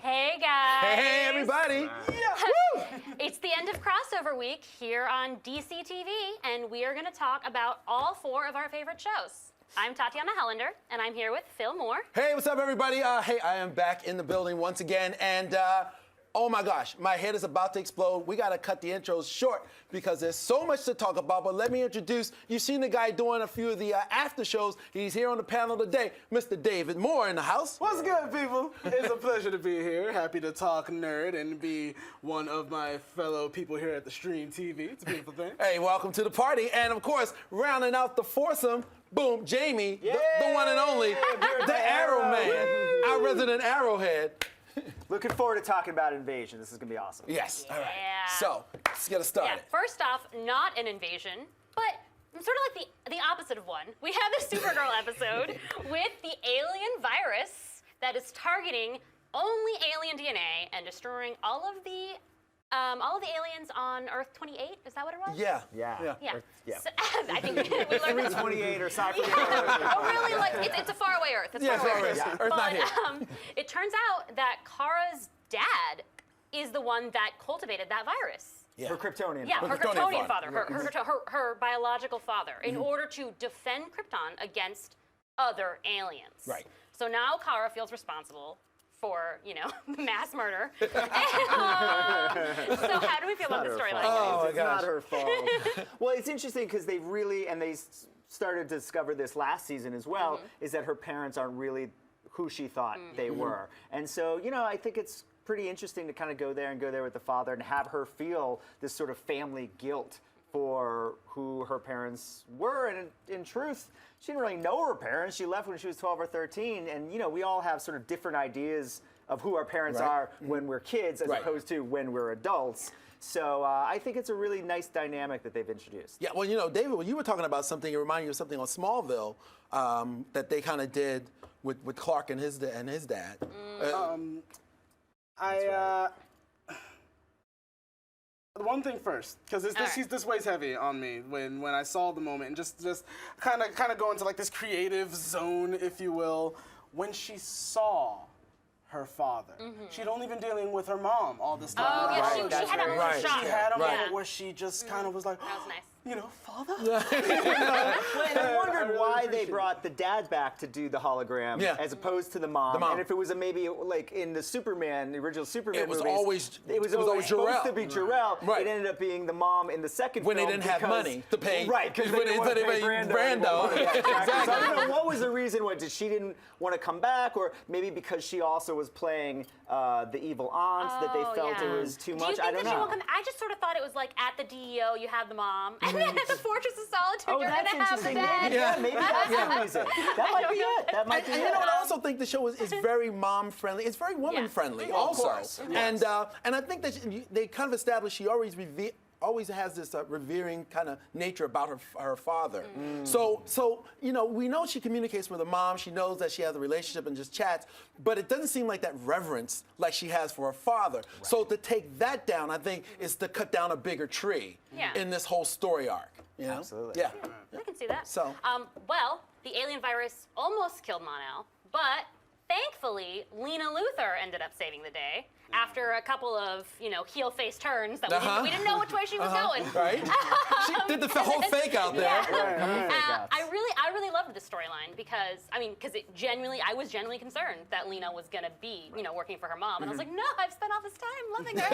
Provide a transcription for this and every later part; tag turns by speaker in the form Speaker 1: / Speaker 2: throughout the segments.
Speaker 1: Hey guys!
Speaker 2: Hey everybody!
Speaker 1: It's the end of crossover week here on DC TV, and we are going to talk about all 4 of our favorite shows. I'm Tatiana Hullender, and I'm here with Phil Moore.
Speaker 2: Hey, what's up everybody? Hey, I am back in the building once again, and oh my gosh, my head is about to explode. We gotta cut the intros short because there's so much to talk about, but let me introduce, you've seen the guy doing a few of the after shows. He's here on the panel today, Mr. David Moore in the house.
Speaker 3: What's good, people? It's a pleasure to be here. Happy to talk nerd and be one of my fellow people here at the Stream TV. It's a beautiful thing.
Speaker 2: Hey, welcome to the party. And of course, rounding out the foursome, boom, Jami, the one and only, the Arrow Man, our resident Arrowhead.
Speaker 4: Looking forward to talking about Invasion. This is going to be awesome.
Speaker 2: Yes, all right.
Speaker 1: Yeah.
Speaker 2: So, let's get it started.
Speaker 1: Yeah, first off, not an invasion, but sort of like the opposite of one. We have the Supergirl episode with the alien virus that is targeting only alien DNA and destroying all of the aliens on Earth 28. Is that what it was?
Speaker 2: Yeah.
Speaker 1: Yeah.
Speaker 4: Yeah.
Speaker 1: So, I think we learned that.
Speaker 4: 28 or Cypher.
Speaker 1: Oh, really? Like it's a faraway Earth. It's faraway Earth.
Speaker 2: Earth not
Speaker 1: But
Speaker 2: here.
Speaker 1: It turns out that Kara's dad is the one that cultivated that virus.
Speaker 2: Yeah.
Speaker 4: Her Kryptonian.
Speaker 1: Yeah, her
Speaker 2: Kryptonian
Speaker 1: Kryptonian father, her biological father, in order to defend Krypton against other aliens.
Speaker 2: Right.
Speaker 1: So now Kara feels responsible for, mass murder. So how do we feel about the storyline?
Speaker 2: Oh, my
Speaker 4: It's
Speaker 2: gosh.
Speaker 4: not her fault. Well, it's interesting because they really, and they started to discover this last season as well, is that her parents aren't really who she thought they were. And so, I think it's pretty interesting to kind of go there with the father and have her feel this sort of family guilt for who her parents were. And in truth, she didn't really know her parents. She left when she was 12 or 13. And, we all have sort of different ideas of who our parents are when we're kids as opposed to when we're adults. So I think it's a really nice dynamic that they've introduced.
Speaker 2: Yeah, well, David, when you were talking about something, it reminded you of something on Smallville that they kind of did with Clark and his dad.
Speaker 3: One thing first, because this weighs heavy on me when I saw the moment, and just kind of go into like this creative zone, if you will, when she saw her father. She'd only been dealing with her mom all this time.
Speaker 1: Oh, yeah, she had a moment of shock.
Speaker 3: She had a moment where she just kind of was like,
Speaker 1: That was nice.
Speaker 3: Father?
Speaker 4: And I wondered why they brought the dad back to do the hologram as opposed to the mom. And if it was maybe like in the original Superman movies, it was always supposed to be Jor-El.
Speaker 2: Right.
Speaker 4: It ended up being the mom in the second
Speaker 2: When
Speaker 4: film
Speaker 2: they didn't have money to pay.
Speaker 4: Right, because they didn't want to pay Brando. So I don't know what was the reason. She didn't want to come back, or maybe because she also was playing the evil aunt that they felt it was too much.
Speaker 1: I don't know. I just sort of thought it was like at the DEO you have the mom, and then at the Fortress of Solitude you're going to have the dad.
Speaker 4: Maybe that's the reason. That might be it. That might be it.
Speaker 2: And I also think the show is very mom friendly. It's very woman friendly also. And I think that they kind of established she always has this revering kind of nature about her father. So we know she communicates with her mom. She knows that she has a relationship and just chats, but it doesn't seem like that reverence like she has for her father. So to take that down, I think, is to cut down a bigger tree in this whole story arc.
Speaker 4: Absolutely.
Speaker 2: Yeah.
Speaker 1: I can see that.
Speaker 2: So.
Speaker 1: Well, the alien virus almost killed Mon-El, but thankfully, Lena Luthor ended up saving the day after a couple of, heel-face turns that we didn't know which way she was going.
Speaker 2: Right. She did the whole fake out there.
Speaker 1: I really loved this storyline because I was genuinely concerned that Lena was gonna be, working for her mom, and I was like, no, I've spent all this time loving her.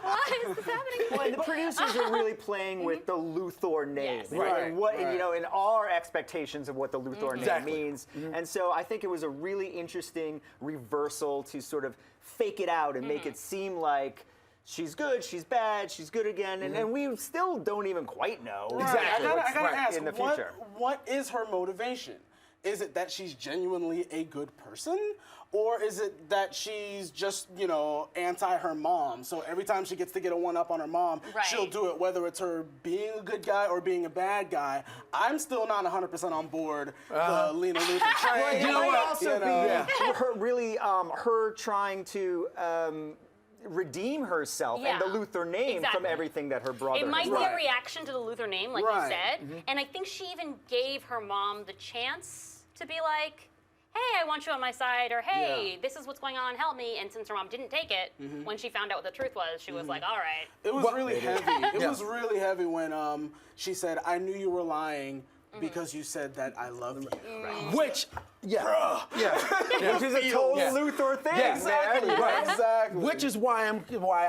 Speaker 1: Why is this happening?
Speaker 4: Well, and the producers are really playing with the Luthor name,
Speaker 1: Yes.
Speaker 4: right? And in our expectations of what the Luthor name means. And so I think it was a really interesting reversal to sort of fake it out and make it seem like she's good, she's bad, she's good again, and we still don't even quite know
Speaker 3: Exactly. I gotta ask,
Speaker 4: in the future.
Speaker 3: What is her motivation? Is it that she's genuinely a good person? Or is it that she's just, anti her mom? So every time she gets to get a one-up on her mom, she'll do it, whether it's her being a good guy or being a bad guy. I'm still not 100% on board the Lena Luthor train.
Speaker 4: Well, it might also be her trying to redeem herself and the Luthor name from everything that her brother
Speaker 1: It might
Speaker 4: has
Speaker 1: be
Speaker 4: done.
Speaker 1: a reaction to the Luthor name, like you said. And I think she even gave her mom the chance to be like, hey, I want you on my side, or hey, this is what's going on, help me. And since her mom didn't take it, when she found out what the truth was, she was like, all right.
Speaker 3: It was really heavy. It was really heavy when she said, I knew you were lying because you said that I love you.
Speaker 2: Which,
Speaker 4: Which is a total Luthor thing,
Speaker 3: Exactly.
Speaker 4: man.
Speaker 3: Right. Exactly.
Speaker 2: Which is why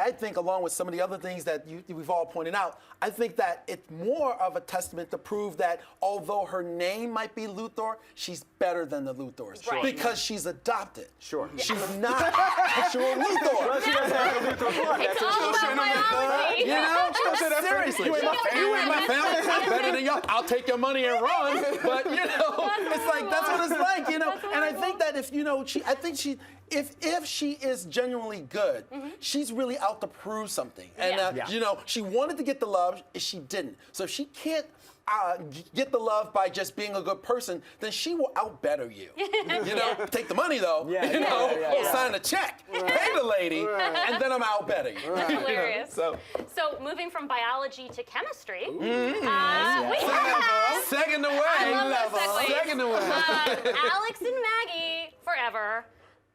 Speaker 2: I think, along with some of the other things that we've all pointed out, I think that it's more of a testament to prove that although her name might be Luthor, she's better than the Luthors.
Speaker 1: Right.
Speaker 2: Because she's adopted.
Speaker 4: Sure.
Speaker 2: She's not actual Luthor.
Speaker 4: Well, she doesn't have a Luthor blood.
Speaker 1: It's
Speaker 4: That's
Speaker 1: all
Speaker 4: interesting.
Speaker 1: about biology.
Speaker 2: You know? Seriously.
Speaker 3: You ain't my family.
Speaker 2: You ain't my family. I'm better than y'all. I'll take your money and run. But, you know, it's like, that's what it's like, you know? And I think that if, you know, if she is genuinely good, she's really out to prove something. And, you know, she wanted to get the love, she didn't. So if she can't get the love by just being a good person, then she will out-better you. You know, take the money, though. You know, sign a check, pay the lady, and then I'm out-better you.
Speaker 1: That's hilarious.
Speaker 2: So
Speaker 1: moving from biology to chemistry,
Speaker 2: second away.
Speaker 1: I love those segues.
Speaker 2: Second away.
Speaker 1: Alex and Maggie forever.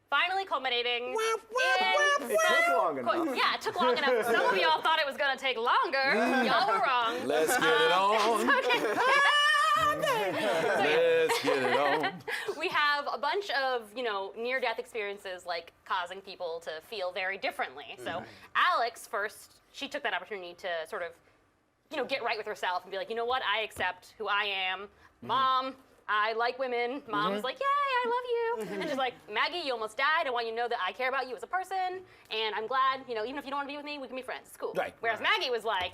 Speaker 1: Finally culminating in
Speaker 4: It took long enough.
Speaker 1: Yeah, it took long enough. Some of y'all thought it was gonna take longer. Y'all were wrong.
Speaker 2: Let's get it on. Let's get it on.
Speaker 1: We have a bunch of, you know, near-death experiences like causing people to feel very differently. So Alex first, she took that opportunity to sort of, you know, get right with herself and be like, you know what, I accept who I am. Mom, I like women. Mom's like, yay, I love you. And she's like, Maggie, you almost died. I want you to know that I care about you as a person. And I'm glad, you know, even if you don't want to be with me, we can be friends. It's cool.
Speaker 2: Right.
Speaker 1: Whereas Maggie was like,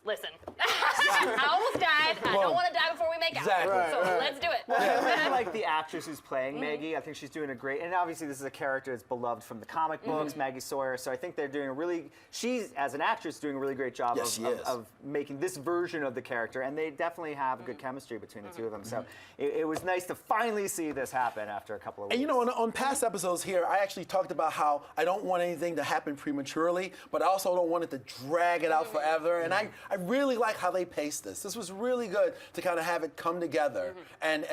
Speaker 1: listen, I almost died. I don't want to die before we make out.
Speaker 2: Exactly.
Speaker 1: So let's do it.
Speaker 4: I like the actress who's playing Maggie. I think she's doing a great, and obviously this is a character that's beloved from the comic books, Maggie Sawyer. So I think they're doing she's, as an actress, doing a really great job
Speaker 2: Yes, she is.
Speaker 4: of making this version of the character, and they definitely have good chemistry between the two of them. So it was nice to finally see this happen after a couple of weeks.
Speaker 2: And you know, on past episodes here, I actually talked about how I don't want anything to happen prematurely, but I also don't want it to drag it out forever. And I really like how they paced this. This was really good to kind of have it come together and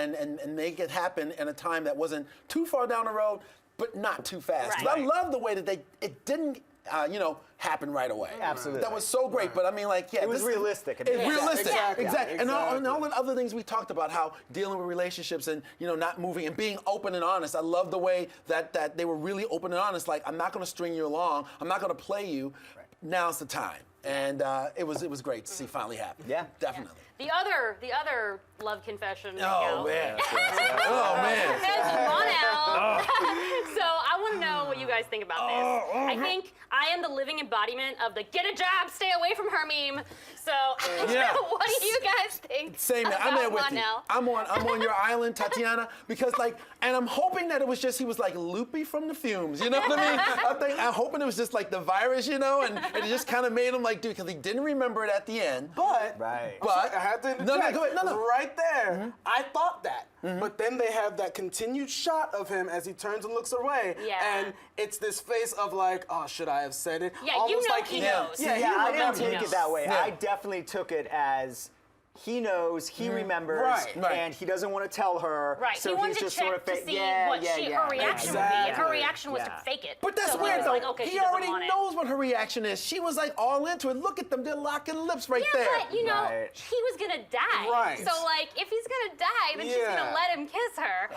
Speaker 2: make it happen in a time that wasn't too far down the road, but not too fast.
Speaker 1: Right.
Speaker 2: 'Cause I love the way that it didn't, you know, happen right away.
Speaker 4: Absolutely.
Speaker 2: That was so great. But I mean, like, yeah.
Speaker 4: It was realistic.
Speaker 2: It's realistic.
Speaker 3: Exactly.
Speaker 2: And all the other things we talked about, how dealing with relationships and, you know, not moving and being open and honest. I love the way that they were really open and honest. Like, I'm not going to string you along. I'm not going to play you. Right. Now's the time. And it was great to see finally happen.
Speaker 4: Yeah.
Speaker 2: Definitely.
Speaker 1: The other love confession.
Speaker 2: Oh, man. Oh, man.
Speaker 1: It's Monel. So I want to know what you guys think about this. I think I am the living embodiment of the "get a job, stay away from her" meme. So what do you guys think?
Speaker 2: Same.
Speaker 1: About
Speaker 2: I'm there with you.
Speaker 1: Monel?
Speaker 2: I'm on your island, Tatiana, because and I'm hoping that it was just he was like loopy from the fumes. You know what I mean? I'm hoping it was just like the virus, you know, and it just kind of made him like, dude, because he didn't remember it at the end.
Speaker 3: But
Speaker 2: I
Speaker 3: had to interject.
Speaker 2: go ahead. No.
Speaker 3: Right there, I thought that. But then they have that continued shot of him as he turns and looks away.
Speaker 1: Yeah.
Speaker 3: And it's this face of like, oh, should I have said it?
Speaker 1: Yeah,
Speaker 3: Almost
Speaker 1: you know
Speaker 3: like
Speaker 1: he
Speaker 3: knows.
Speaker 1: knows.
Speaker 3: Yeah,
Speaker 4: I didn't
Speaker 3: remembers.
Speaker 4: take it that way.
Speaker 2: Yeah.
Speaker 4: I definitely took it as he knows, he remembers,
Speaker 2: Right.
Speaker 4: and he doesn't want to tell her.
Speaker 1: Right.
Speaker 4: So
Speaker 1: he wanted
Speaker 4: he's
Speaker 1: to
Speaker 4: just
Speaker 1: check
Speaker 4: sort of
Speaker 1: to see what her reaction would be, and her reaction was to fake it.
Speaker 2: But that's
Speaker 1: So
Speaker 2: weird
Speaker 1: was
Speaker 2: though.
Speaker 1: like, okay, she
Speaker 2: He
Speaker 1: doesn't
Speaker 2: already
Speaker 1: want it.
Speaker 2: knows what her reaction is. She was like all into it. Look at them, they're locking lips right there.
Speaker 1: Yeah, but you know,
Speaker 4: Right.
Speaker 1: he was gonna die.
Speaker 3: Right.
Speaker 1: So like, if he's gonna die, then she's gonna let him kiss her.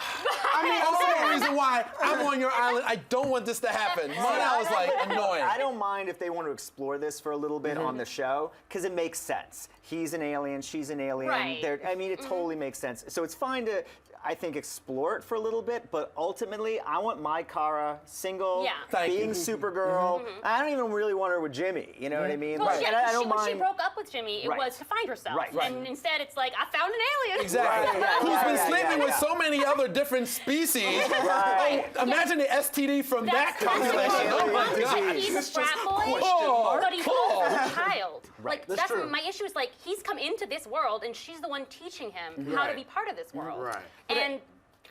Speaker 2: I mean, also the reason why I'm on your island, I don't want this to happen. Monel was like annoying.
Speaker 4: I don't mind if they want to explore this for a little bit on the show, because it makes sense. He's an alien, she's an alien.
Speaker 1: Right.
Speaker 4: I mean, it totally makes sense. So it's fine to, I think, explore it for a little bit, but ultimately, I want my Kara single,
Speaker 1: Yeah.
Speaker 2: Thank
Speaker 4: being
Speaker 2: you.
Speaker 4: Supergirl. I don't even really want her with Jimmy, you know what I mean?
Speaker 1: Well,
Speaker 4: Like, and I don't
Speaker 1: when she
Speaker 4: mind.
Speaker 1: broke up with Jimmy, it
Speaker 4: Right.
Speaker 1: was to find herself.
Speaker 4: Right.
Speaker 1: And instead, it's like, I found an alien.
Speaker 2: Exactly.
Speaker 4: Right,
Speaker 2: Who's
Speaker 4: yeah,
Speaker 2: been
Speaker 4: yeah,
Speaker 2: sleeping
Speaker 4: yeah,
Speaker 2: with
Speaker 4: yeah.
Speaker 2: so many other different species.
Speaker 4: Right.
Speaker 2: Oh, imagine the STD from that
Speaker 1: That's the
Speaker 2: calculation.
Speaker 1: part.
Speaker 2: Oh my
Speaker 1: He's
Speaker 2: God.
Speaker 1: He's a frat boy,
Speaker 2: Oh,
Speaker 1: but he's also a child. Like,
Speaker 3: That's
Speaker 1: that's
Speaker 3: true.
Speaker 1: my issue is like, he's come into this world, and she's the one teaching him how to be part of this world.
Speaker 3: Right.
Speaker 1: And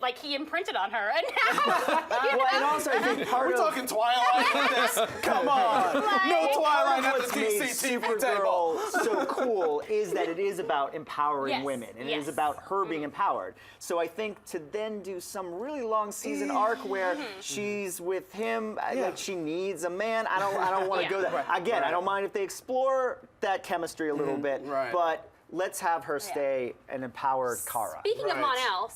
Speaker 1: like he imprinted on her, and now.
Speaker 4: Well, and also I think part
Speaker 3: We're
Speaker 4: of
Speaker 3: talking Twilight with this. Come on. No Twilight at
Speaker 4: what's
Speaker 3: the
Speaker 4: made
Speaker 3: TV table.
Speaker 4: Supergirl so cool is that it is about empowering
Speaker 1: Yes,
Speaker 4: women, and it
Speaker 1: yes.
Speaker 4: is about her being empowered. So I think to then do some really long season arc where she's with him, like she needs a man. I don't want to
Speaker 1: Yeah.
Speaker 4: go there.
Speaker 2: Right.
Speaker 4: Again, I don't mind if they explore that chemistry a little bit,
Speaker 3: Right.
Speaker 4: but let's have her stay an empowered Kara.
Speaker 1: Speaking of
Speaker 3: Right.
Speaker 1: Mon-El,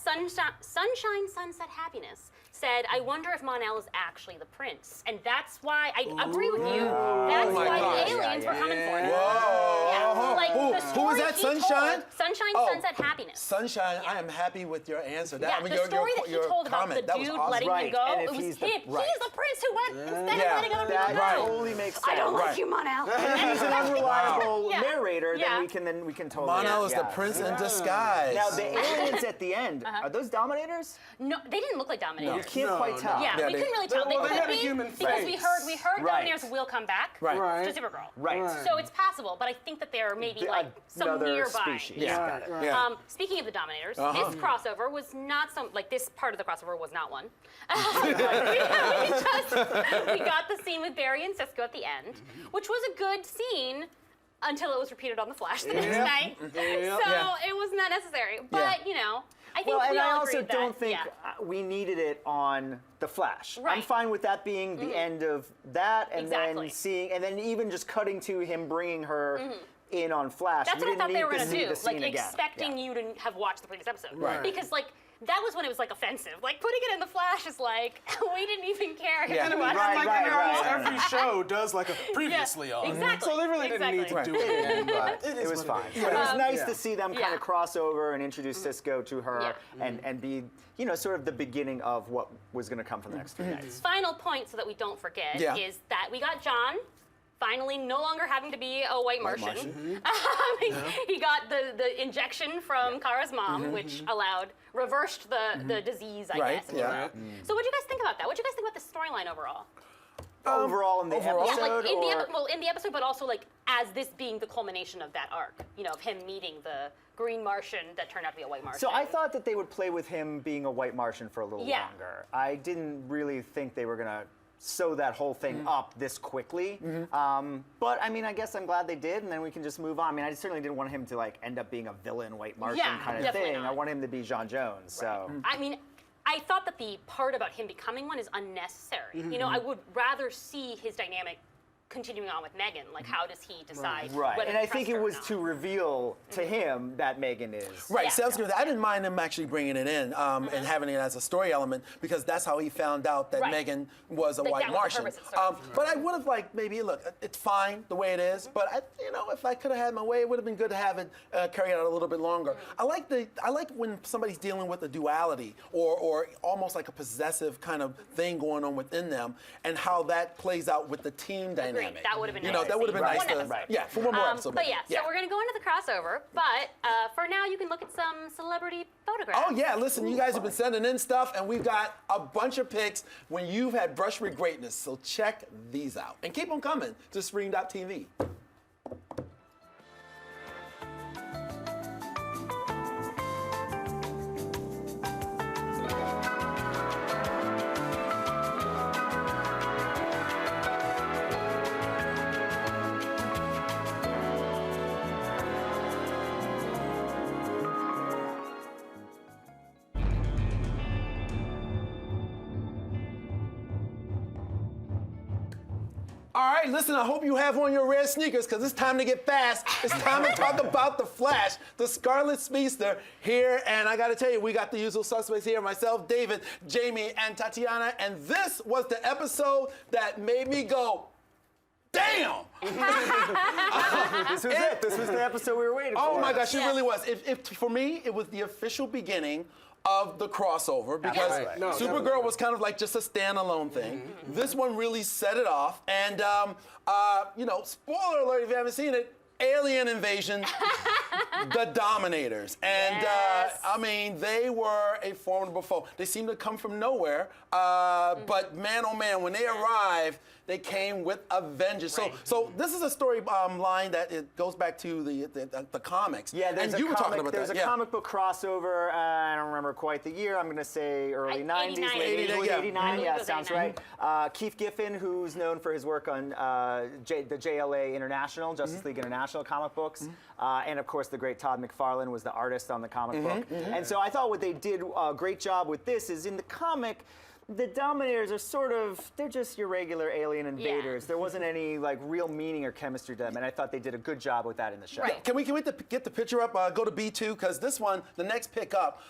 Speaker 1: Sunshine, Sunset, Happiness said, I wonder if Mon-El is actually the prince. And that's why, I agree with you, that's
Speaker 2: my
Speaker 1: why
Speaker 2: gosh.
Speaker 1: the aliens were coming for him.
Speaker 2: Whoa.
Speaker 1: Yeah, like
Speaker 2: Who
Speaker 1: the
Speaker 2: is
Speaker 1: story
Speaker 2: that,
Speaker 1: he
Speaker 2: Sunshine?
Speaker 1: told, Sunshine,
Speaker 2: Oh.
Speaker 1: Sunset, Happiness.
Speaker 2: Sunshine, I am happy with your answer. That,
Speaker 1: Yeah,
Speaker 2: I mean,
Speaker 1: the story that he
Speaker 2: your
Speaker 1: told about
Speaker 2: comment,
Speaker 1: the
Speaker 2: that was
Speaker 1: dude
Speaker 2: awesome.
Speaker 1: letting
Speaker 4: Right,
Speaker 1: him go,
Speaker 4: and if
Speaker 1: it was
Speaker 4: he's
Speaker 1: him.
Speaker 4: the- right.
Speaker 1: He's the prince who went instead
Speaker 2: Yeah.
Speaker 1: of letting other
Speaker 4: That
Speaker 1: people go.
Speaker 4: totally makes sense.
Speaker 1: I don't
Speaker 2: Right.
Speaker 1: like you, Mon-El.
Speaker 4: And he's an unreliable
Speaker 1: Yeah.
Speaker 4: narrator.
Speaker 1: Yeah.
Speaker 4: Then we can totally.
Speaker 2: Mon-El is the
Speaker 4: yeah.
Speaker 2: prince in disguise.
Speaker 4: Now the aliens at the end are those dominators?
Speaker 1: No, they didn't look like
Speaker 4: You
Speaker 1: Dominators.
Speaker 4: can't
Speaker 3: No,
Speaker 4: quite
Speaker 3: no.
Speaker 4: tell.
Speaker 1: Yeah,
Speaker 2: Yeah,
Speaker 1: we
Speaker 2: they-
Speaker 1: couldn't really tell.
Speaker 3: Well, they
Speaker 1: could
Speaker 3: had a
Speaker 1: be,
Speaker 3: human
Speaker 1: because we heard
Speaker 3: face.
Speaker 4: Right.
Speaker 1: Dominators will come back
Speaker 2: Right.
Speaker 3: Right.
Speaker 1: to Supergirl.
Speaker 4: Right.
Speaker 3: Right.
Speaker 1: So it's possible, but I think that they're maybe like some
Speaker 4: Another
Speaker 1: nearby.
Speaker 4: species.
Speaker 2: Yeah.
Speaker 4: Got it.
Speaker 3: Right.
Speaker 2: Yeah.
Speaker 1: Speaking of the Dominators,
Speaker 2: Uh-huh.
Speaker 1: this crossover was not some like this part of the crossover was not one. we got the scene with Barry and Cisco at the end, which was a good scene until it was repeated on the Flash the next
Speaker 3: Yep.
Speaker 1: night.
Speaker 3: Yep.
Speaker 1: So
Speaker 2: Yeah.
Speaker 1: it was not necessary. But
Speaker 2: Yeah.
Speaker 1: you know, I think
Speaker 4: Well,
Speaker 1: we
Speaker 4: and I
Speaker 1: all
Speaker 4: also
Speaker 1: agreed
Speaker 4: don't
Speaker 1: that,
Speaker 4: think
Speaker 1: yeah.
Speaker 4: we needed it on the Flash. I'm
Speaker 1: Right.
Speaker 4: fine with that being the end of that, and
Speaker 1: Exactly.
Speaker 4: then seeing, and then even just cutting to him bringing her in on Flash.
Speaker 1: That's
Speaker 4: we
Speaker 1: what I
Speaker 4: didn't
Speaker 1: thought
Speaker 4: need
Speaker 1: they were
Speaker 4: to
Speaker 1: gonna
Speaker 4: see
Speaker 1: do,
Speaker 4: the scene
Speaker 1: like
Speaker 4: again.
Speaker 1: expecting
Speaker 4: Yeah.
Speaker 1: you to have watched the previous episode.
Speaker 2: Right.
Speaker 1: Because like that was when it was like offensive. Like putting it in the Flash is like we didn't even care.
Speaker 2: Yeah.
Speaker 1: If you
Speaker 3: And
Speaker 1: watched
Speaker 4: Right,
Speaker 1: the
Speaker 3: like
Speaker 1: previous
Speaker 4: right,
Speaker 3: almost
Speaker 4: right.
Speaker 3: every show does like a previously on.
Speaker 1: exactly,
Speaker 3: So they really didn't need to
Speaker 2: exactly.
Speaker 3: do it again, but
Speaker 4: It was fine.
Speaker 3: is.
Speaker 4: But it was nice
Speaker 3: Yeah.
Speaker 4: to see them
Speaker 1: Yeah.
Speaker 4: kind of cross over and introduce Cisco to her
Speaker 1: Yeah.
Speaker 4: and be, you know, sort of the beginning of what was going to come for the next few nights.
Speaker 1: Final point, so that we don't forget,
Speaker 2: Yeah.
Speaker 1: is that we got John finally no longer having to be a white Martian. He got the injection from Kara's mom, which reversed the disease, I
Speaker 2: Right,
Speaker 1: guess. if
Speaker 2: yeah.
Speaker 1: you will. So what do you guys think about that? What do you guys think about the storyline overall?
Speaker 4: Overall in the
Speaker 2: overall?
Speaker 1: Yeah,
Speaker 4: episode,
Speaker 1: like in the episode, but also like as this being the culmination of that arc, you know, of him meeting the green Martian that turned out to be a white Martian.
Speaker 4: So I thought that they would play with him being a white Martian for a little
Speaker 1: Yeah.
Speaker 4: longer. I didn't really think they were going to sew that whole thing up this quickly. But I mean, I guess I'm glad they did, and then we can just move on. I mean, I certainly didn't want him to like end up being a villain white Martian
Speaker 1: Yeah,
Speaker 4: kind of
Speaker 1: definitely
Speaker 4: thing.
Speaker 1: not.
Speaker 4: I want him to be John Jones. So
Speaker 1: I mean, I thought that the part about him becoming one is unnecessary. You know, I would rather see his dynamic continuing on with Megan. Like, how does he decide?
Speaker 4: right,
Speaker 1: whether
Speaker 4: and
Speaker 1: to
Speaker 4: I think
Speaker 1: trust
Speaker 4: it
Speaker 1: her or
Speaker 4: was
Speaker 1: not?
Speaker 4: to reveal to him that Megan is
Speaker 2: Right,
Speaker 1: Yeah.
Speaker 2: sounds good. I didn't mind him actually bringing it in and having it as a story element because that's how he found out that
Speaker 1: Right.
Speaker 2: Megan was a
Speaker 1: Like,
Speaker 2: white
Speaker 1: that was the
Speaker 2: Martian.
Speaker 1: purpose of the story.
Speaker 2: But I would have liked maybe look, it's fine the way it is, but you know, if I could have had my way, it would have been good to have it carry out a little bit longer. I like when somebody's dealing with a duality or almost like a possessive kind of thing going on within them, and how that plays out with the team dynamic.
Speaker 1: That would have been
Speaker 2: you
Speaker 1: nice
Speaker 2: know,
Speaker 1: to
Speaker 2: that would have
Speaker 1: see.
Speaker 2: been nice
Speaker 1: One
Speaker 2: to
Speaker 1: episode.
Speaker 4: Right.
Speaker 2: for one more episode.
Speaker 1: But
Speaker 2: maybe.
Speaker 1: yeah, so we're going to go into the crossover. But for now, you can look at some celebrity photographs.
Speaker 2: Oh yeah, listen, you guys have been sending in stuff, and we've got a bunch of pics when you've had brush with greatness. So check these out, and keep them coming to Spring.tv. All right, listen, I hope you have on your red sneakers because it's time to get fast. It's time to talk about the Flash, the Scarlet Speedster here. And I got to tell you, we got the usual suspects here, myself, David, Jamie, and Tatiana. And this was the episode that made me go, damn!
Speaker 4: This was it. This was the episode we were waiting for.
Speaker 2: Oh my gosh, it
Speaker 1: Yeah.
Speaker 2: really was. If for me, it was the official beginning of the crossover because
Speaker 4: Absolutely.
Speaker 3: No,
Speaker 2: Supergirl
Speaker 3: definitely.
Speaker 2: was kind of like just a standalone thing. This one really set it off, and you know, spoiler alert if you haven't seen it. Alien invasion, the Dominators. And
Speaker 1: Yes.
Speaker 2: I mean, they were a formidable foe. They seemed to come from nowhere, but man, oh man, when they arrived, they came with a vengeance.
Speaker 1: Right.
Speaker 2: So this is a story line that it goes back to the comics.
Speaker 4: Yeah,
Speaker 2: and you were talking about
Speaker 4: there's
Speaker 2: that.
Speaker 4: a
Speaker 2: yeah.
Speaker 4: comic book crossover. I don't remember quite the year. I'm going to say early 90s,
Speaker 1: 89.
Speaker 4: late 80s,
Speaker 2: Yeah.
Speaker 4: 89, yeah,
Speaker 1: It was
Speaker 4: sounds
Speaker 1: 89.
Speaker 4: right. Keith Giffen, who's known for his work on the JLA International, Justice League International comic books. And of course, the great Todd McFarlane was the artist on the comic book. And so I thought what they did a great job with this is in the comic, the Dominators are sort of, they're just your regular alien invaders.
Speaker 1: Yeah.
Speaker 4: There wasn't any like real meaning or chemistry to them, and I thought they did a good job with that in the show.
Speaker 1: Right.
Speaker 2: Can we get the picture up? Go to B2, because this one, the next pickup,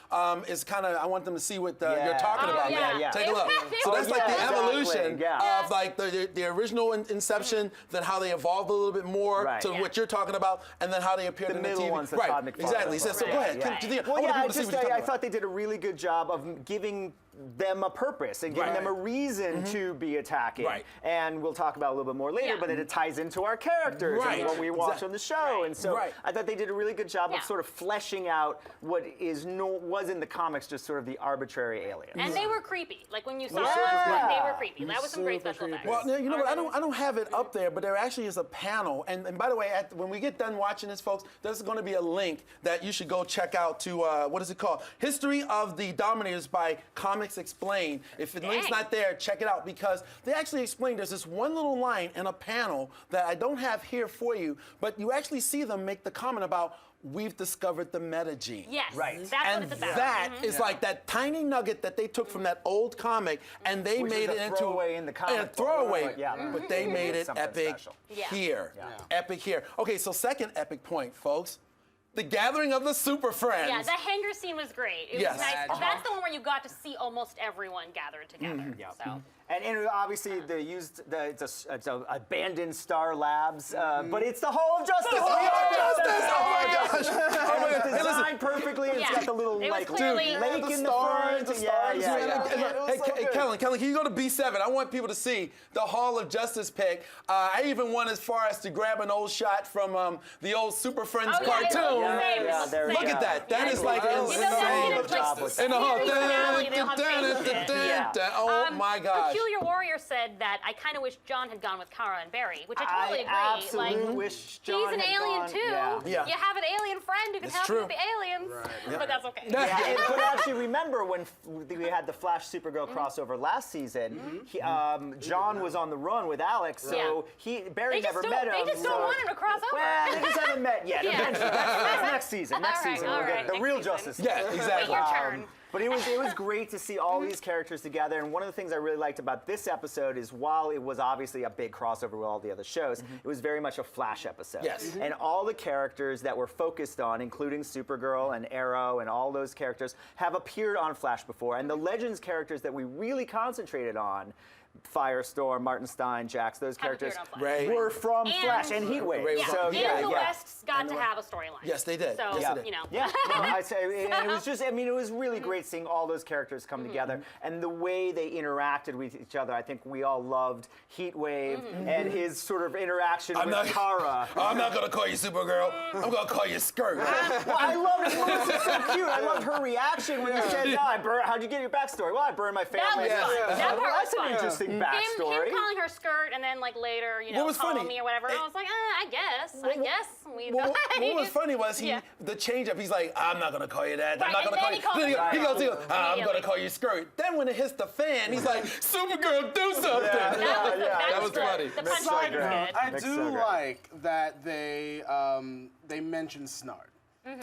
Speaker 2: is kind of, I want them to see what you're talking about.
Speaker 1: yeah.
Speaker 4: Yeah.
Speaker 2: Take a look. So that's like the
Speaker 4: exactly.
Speaker 2: evolution
Speaker 4: Yeah.
Speaker 2: of like the original inception, then how they evolved a little bit more
Speaker 4: Right.
Speaker 2: to
Speaker 1: Yeah.
Speaker 2: what you're talking about, and then how they appeared
Speaker 4: The
Speaker 2: in the
Speaker 4: middle
Speaker 2: TV.
Speaker 4: ones that
Speaker 2: right.
Speaker 4: Todd McFarlane
Speaker 2: Exactly.
Speaker 4: wrote.
Speaker 2: So go ahead.
Speaker 1: Right.
Speaker 2: Continue.
Speaker 4: Well,
Speaker 2: I want
Speaker 4: yeah,
Speaker 2: people to see what you're talking
Speaker 4: I
Speaker 2: about.
Speaker 4: thought they did a really good job of giving them a purpose and giving
Speaker 2: Right.
Speaker 4: them a reason to be attacking.
Speaker 2: Right.
Speaker 4: And we'll talk about it a little bit more later,
Speaker 1: Yeah.
Speaker 4: but it ties into our characters
Speaker 2: Right.
Speaker 4: and what we watch
Speaker 2: Exactly.
Speaker 4: on the show.
Speaker 1: Right.
Speaker 4: And so
Speaker 2: Right.
Speaker 4: I thought they did a really good job
Speaker 1: Yeah.
Speaker 4: of sort of fleshing out what was in the comics just sort of the arbitrary aliens.
Speaker 1: And they were creepy. Like when you saw
Speaker 4: Yeah.
Speaker 1: them, they were creepy. That was some great
Speaker 3: Super
Speaker 1: special
Speaker 3: creepy.
Speaker 1: effects.
Speaker 2: Well, you know what? I don't have it up there, but there actually is a panel. And by the way, when we get done watching this, folks, there's going to be a link that you should go check out to what is it called? History of the Dominators by Comics Explained. If the link's
Speaker 1: Dang.
Speaker 2: not there, check it out, because they actually explain there's this one little line in a panel that I don't have here for you, but you actually see them make the comment about, we've discovered the metagene.
Speaker 1: Yes.
Speaker 4: Right.
Speaker 1: That's
Speaker 2: And
Speaker 1: what it's about.
Speaker 2: that is like that tiny nugget that they took from that old comic, and they
Speaker 4: Which
Speaker 2: made
Speaker 4: is
Speaker 2: it
Speaker 4: a
Speaker 2: into
Speaker 4: throwaway in the comic
Speaker 2: a
Speaker 4: book.
Speaker 2: throwaway.
Speaker 4: But yeah.
Speaker 2: But they made it
Speaker 4: Something
Speaker 2: epic
Speaker 4: special.
Speaker 1: Yeah.
Speaker 2: here.
Speaker 4: Yeah.
Speaker 2: Epic here. Okay, so second epic point, folks. The gathering of the Super Friends.
Speaker 1: Yeah, the hangar scene was great. It
Speaker 2: Yes.
Speaker 1: was nice.
Speaker 3: Uh-huh.
Speaker 1: That's the one where you got to see almost everyone gathered together.
Speaker 4: Yeah.
Speaker 1: So.
Speaker 4: And obviously they used it's a abandoned Star Labs, but it's the Hall of Justice.
Speaker 2: Hall of Justice! Oh my gosh!
Speaker 4: It's
Speaker 2: Hey, listen.
Speaker 4: designed perfectly. It's
Speaker 1: Yeah.
Speaker 4: got the little
Speaker 1: It was
Speaker 4: like
Speaker 1: clearly-
Speaker 4: lake
Speaker 3: the
Speaker 4: in the
Speaker 3: stars,
Speaker 4: front.
Speaker 3: the stars,
Speaker 4: Yeah,
Speaker 3: yeah.
Speaker 4: yeah.
Speaker 3: It was
Speaker 2: Hey,
Speaker 3: so good.
Speaker 2: Kellen, can you go to B7? I want people to see the Hall of Justice pick. I even went as far as to grab an old shot from the old Super Friends
Speaker 1: Oh, yeah, it looks
Speaker 2: cartoon.
Speaker 1: the same, it
Speaker 4: Yeah,
Speaker 1: looks
Speaker 4: there
Speaker 1: the
Speaker 4: you
Speaker 2: Look
Speaker 1: same.
Speaker 2: at that. That
Speaker 1: Yeah,
Speaker 2: is like
Speaker 1: you know,
Speaker 2: insane.
Speaker 1: that's
Speaker 4: Hall
Speaker 1: it.
Speaker 4: of
Speaker 1: It's like
Speaker 4: Justice.
Speaker 2: In the hall.
Speaker 1: series finale, they'll have faces in it.
Speaker 4: Yeah.
Speaker 2: Oh my gosh.
Speaker 1: Peculiar Warrior said that I kind of wish John had gone with Kara and Barry, which I totally agree.
Speaker 4: absolutely
Speaker 1: Like,
Speaker 4: wish John
Speaker 1: he's an
Speaker 4: had
Speaker 1: alien
Speaker 4: gone-
Speaker 1: too.
Speaker 2: Yeah.
Speaker 1: You have an alien friend who can
Speaker 2: It's
Speaker 1: help you
Speaker 2: true.
Speaker 1: with the aliens, but that's okay.
Speaker 4: Yeah, but actually, remember when we had the Flash Supergirl crossover last season? John was on the run with Alex, so Barry never met him.
Speaker 1: They just don't
Speaker 4: so-
Speaker 1: want him to cross over.
Speaker 4: Well, they just haven't met yet.
Speaker 1: Yeah.
Speaker 4: Eventually, that's next season. Next
Speaker 1: All right,
Speaker 4: season,
Speaker 1: all
Speaker 4: we'll get
Speaker 1: right,
Speaker 4: the
Speaker 1: next
Speaker 4: real
Speaker 1: season.
Speaker 4: Justice.
Speaker 2: Yeah,
Speaker 1: Wait
Speaker 2: exactly.
Speaker 1: your turn.
Speaker 4: But it was great to see all these characters together. And one of the things I really liked about this episode is while it was obviously a big crossover with all the other shows, it was very much a Flash episode.
Speaker 2: Yes.
Speaker 4: And all the characters that were focused on, including Supergirl and Arrow and all those characters, have appeared on Flash before. And the Legends characters that we really concentrated on, Firestorm, Martin Stein, Jax, those
Speaker 1: Have appeared
Speaker 4: characters
Speaker 1: on Flash.
Speaker 2: Ray.
Speaker 4: were from
Speaker 1: And-
Speaker 4: Flash and Heatwave.
Speaker 2: Ray
Speaker 1: Yeah,
Speaker 2: So,
Speaker 1: and the Wests got to have a storyline.
Speaker 2: Yes, they did.
Speaker 1: So,
Speaker 2: Yes, they did.
Speaker 1: you know.
Speaker 4: Yeah, no, I'd say, and it was just, I mean, it was really great seeing all those characters come together, and the way they interacted with each other. I think we all loved Heatwave and his sort of interaction with Kara.
Speaker 2: I'm not gonna call you Supergirl. I'm gonna call you Skirt.
Speaker 4: Well, I loved it. It was so cute. I loved her reaction when he said, "No, how'd you get your backstory?" Well, I burned my
Speaker 1: That
Speaker 4: family.
Speaker 1: was fun. That part
Speaker 4: Well,
Speaker 1: was
Speaker 4: that's an
Speaker 1: fun.
Speaker 4: interesting
Speaker 1: Him
Speaker 4: backstory.
Speaker 1: calling her skirt and then like later, you know,
Speaker 2: What was
Speaker 1: calling
Speaker 2: funny?
Speaker 1: me or whatever. I was like, I guess we
Speaker 2: What
Speaker 1: died.
Speaker 2: was funny was
Speaker 1: Yeah.
Speaker 2: the change up. He's like, I'm not gonna call you that.
Speaker 1: Right,
Speaker 2: I'm not
Speaker 1: and
Speaker 2: gonna call
Speaker 1: then
Speaker 2: you.
Speaker 1: he calls
Speaker 2: Then
Speaker 1: her
Speaker 2: he goes,
Speaker 1: Supergirl
Speaker 2: I'm gonna
Speaker 1: immediately.
Speaker 2: call you Skirt. Then when it hits the fan, he's like, Supergirl, do something.
Speaker 1: That was
Speaker 2: funny.
Speaker 1: The
Speaker 4: That's so
Speaker 1: punchline was
Speaker 4: great.
Speaker 1: good.
Speaker 3: I
Speaker 4: Makes
Speaker 3: do
Speaker 4: so great.
Speaker 3: like that they mentioned Snart.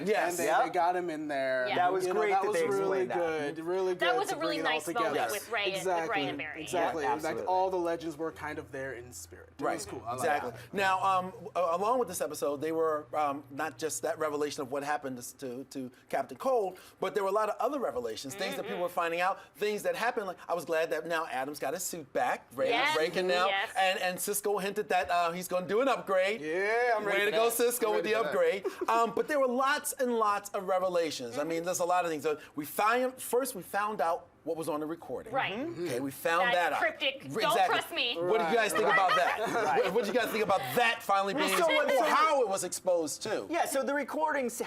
Speaker 2: Yes.
Speaker 3: And they,
Speaker 4: Yep.
Speaker 3: they got him in there.
Speaker 1: Yeah.
Speaker 4: That was
Speaker 3: You know,
Speaker 4: great
Speaker 3: that
Speaker 4: that
Speaker 3: was
Speaker 4: they
Speaker 3: really
Speaker 4: explained that.
Speaker 3: good. Really good.
Speaker 1: That was
Speaker 3: to
Speaker 1: a really
Speaker 3: bring it all
Speaker 1: nice
Speaker 3: together.
Speaker 1: moment with Ray and Barry.
Speaker 3: Exactly.
Speaker 4: Yeah,
Speaker 3: Like
Speaker 4: absolutely.
Speaker 3: all the legends were kind of there in spirit. It was cool. I like
Speaker 2: Exactly.
Speaker 3: that.
Speaker 2: Now, along with this episode, they were not just that revelation of what happened to Captain Cold, but there were a lot of other revelations, things that people were finding out, things that happened. Like I was glad that now Adam's got his suit back. Ray
Speaker 1: Yes.
Speaker 2: breaking now,
Speaker 1: Yes.
Speaker 2: and Cisco hinted that he's going to do an upgrade.
Speaker 3: Yeah, I'm ready
Speaker 2: Way
Speaker 3: for
Speaker 2: to go,
Speaker 3: that.
Speaker 2: Cisco,
Speaker 3: I'm
Speaker 2: with the
Speaker 3: ready for that.
Speaker 2: upgrade. But there were lots and lots of revelations. I mean, there's a lot of things. We found out what was on the recording.
Speaker 1: Right.
Speaker 2: Okay, we found
Speaker 1: That
Speaker 2: that out.
Speaker 1: cryptic, "Don't trust me."
Speaker 2: What did you guys think about that? What did you guys think about that finally being
Speaker 4: So what-
Speaker 2: or how it was exposed to?
Speaker 4: Yeah, so the recordings,